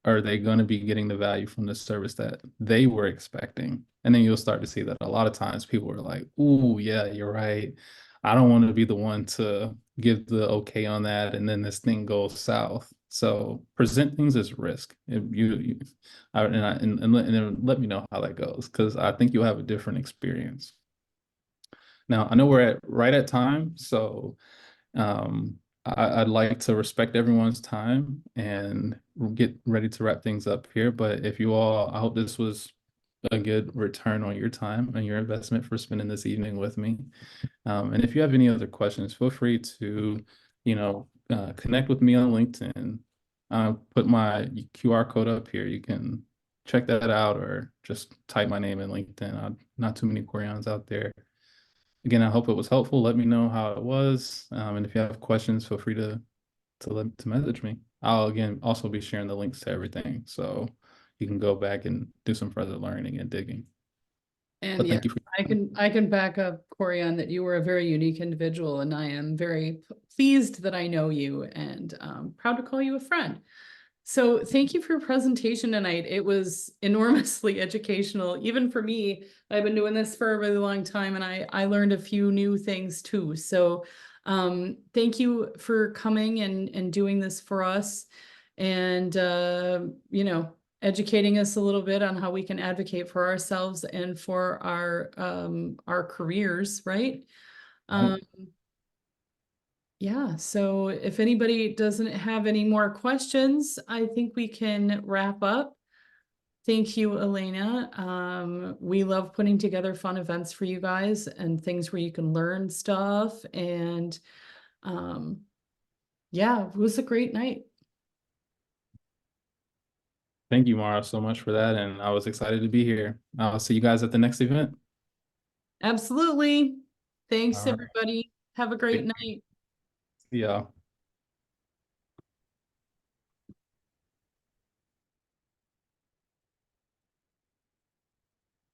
Are they going to be getting the value from the service that they were expecting? And then you'll start to see that a lot of times people are like, "Ooh, yeah, you're right. I don't want to be the one to give the okay on that, and then this thing goes south." So present things as risk. If and then let me know how that goes, because I think you'll have a different experience. Now I know we're right at time, so I'd like to respect everyone's time and get ready to wrap things up here. But if you all, I hope this was a good return on your time and your investment for spending this evening with me. And if you have any other questions, feel free to, connect with me on LinkedIn. Put my QR code up here. You can check that out or just type my name in LinkedIn. Not too many Corians out there. Again, I hope it was helpful. Let me know how it was. And if you have questions, feel free to message me. I'll again also be sharing the links to everything, so you can go back and do some further learning and digging. And But yeah, thank you for I can back up, Corey, on that you were a very unique individual, and I am very pleased that I know you and proud to call you a friend. So thank you for your presentation tonight. It was enormously educational, even for me. I've been doing this for a really long time, and I learned a few new things too. So thank you for coming and doing this for us, and educating us a little bit on how we can advocate for ourselves and for our careers, right? Right. Yeah, so if anybody doesn't have any more questions, I think we can wrap up. Thank you, Elena. We love putting together fun events for you guys and things where you can learn stuff. And yeah, it was a great night. Thank you, Mara, so much for that, and I was excited to be here. I'll see you guys at the next event. Absolutely. Thanks, All right. everybody. Have a great night. Yeah.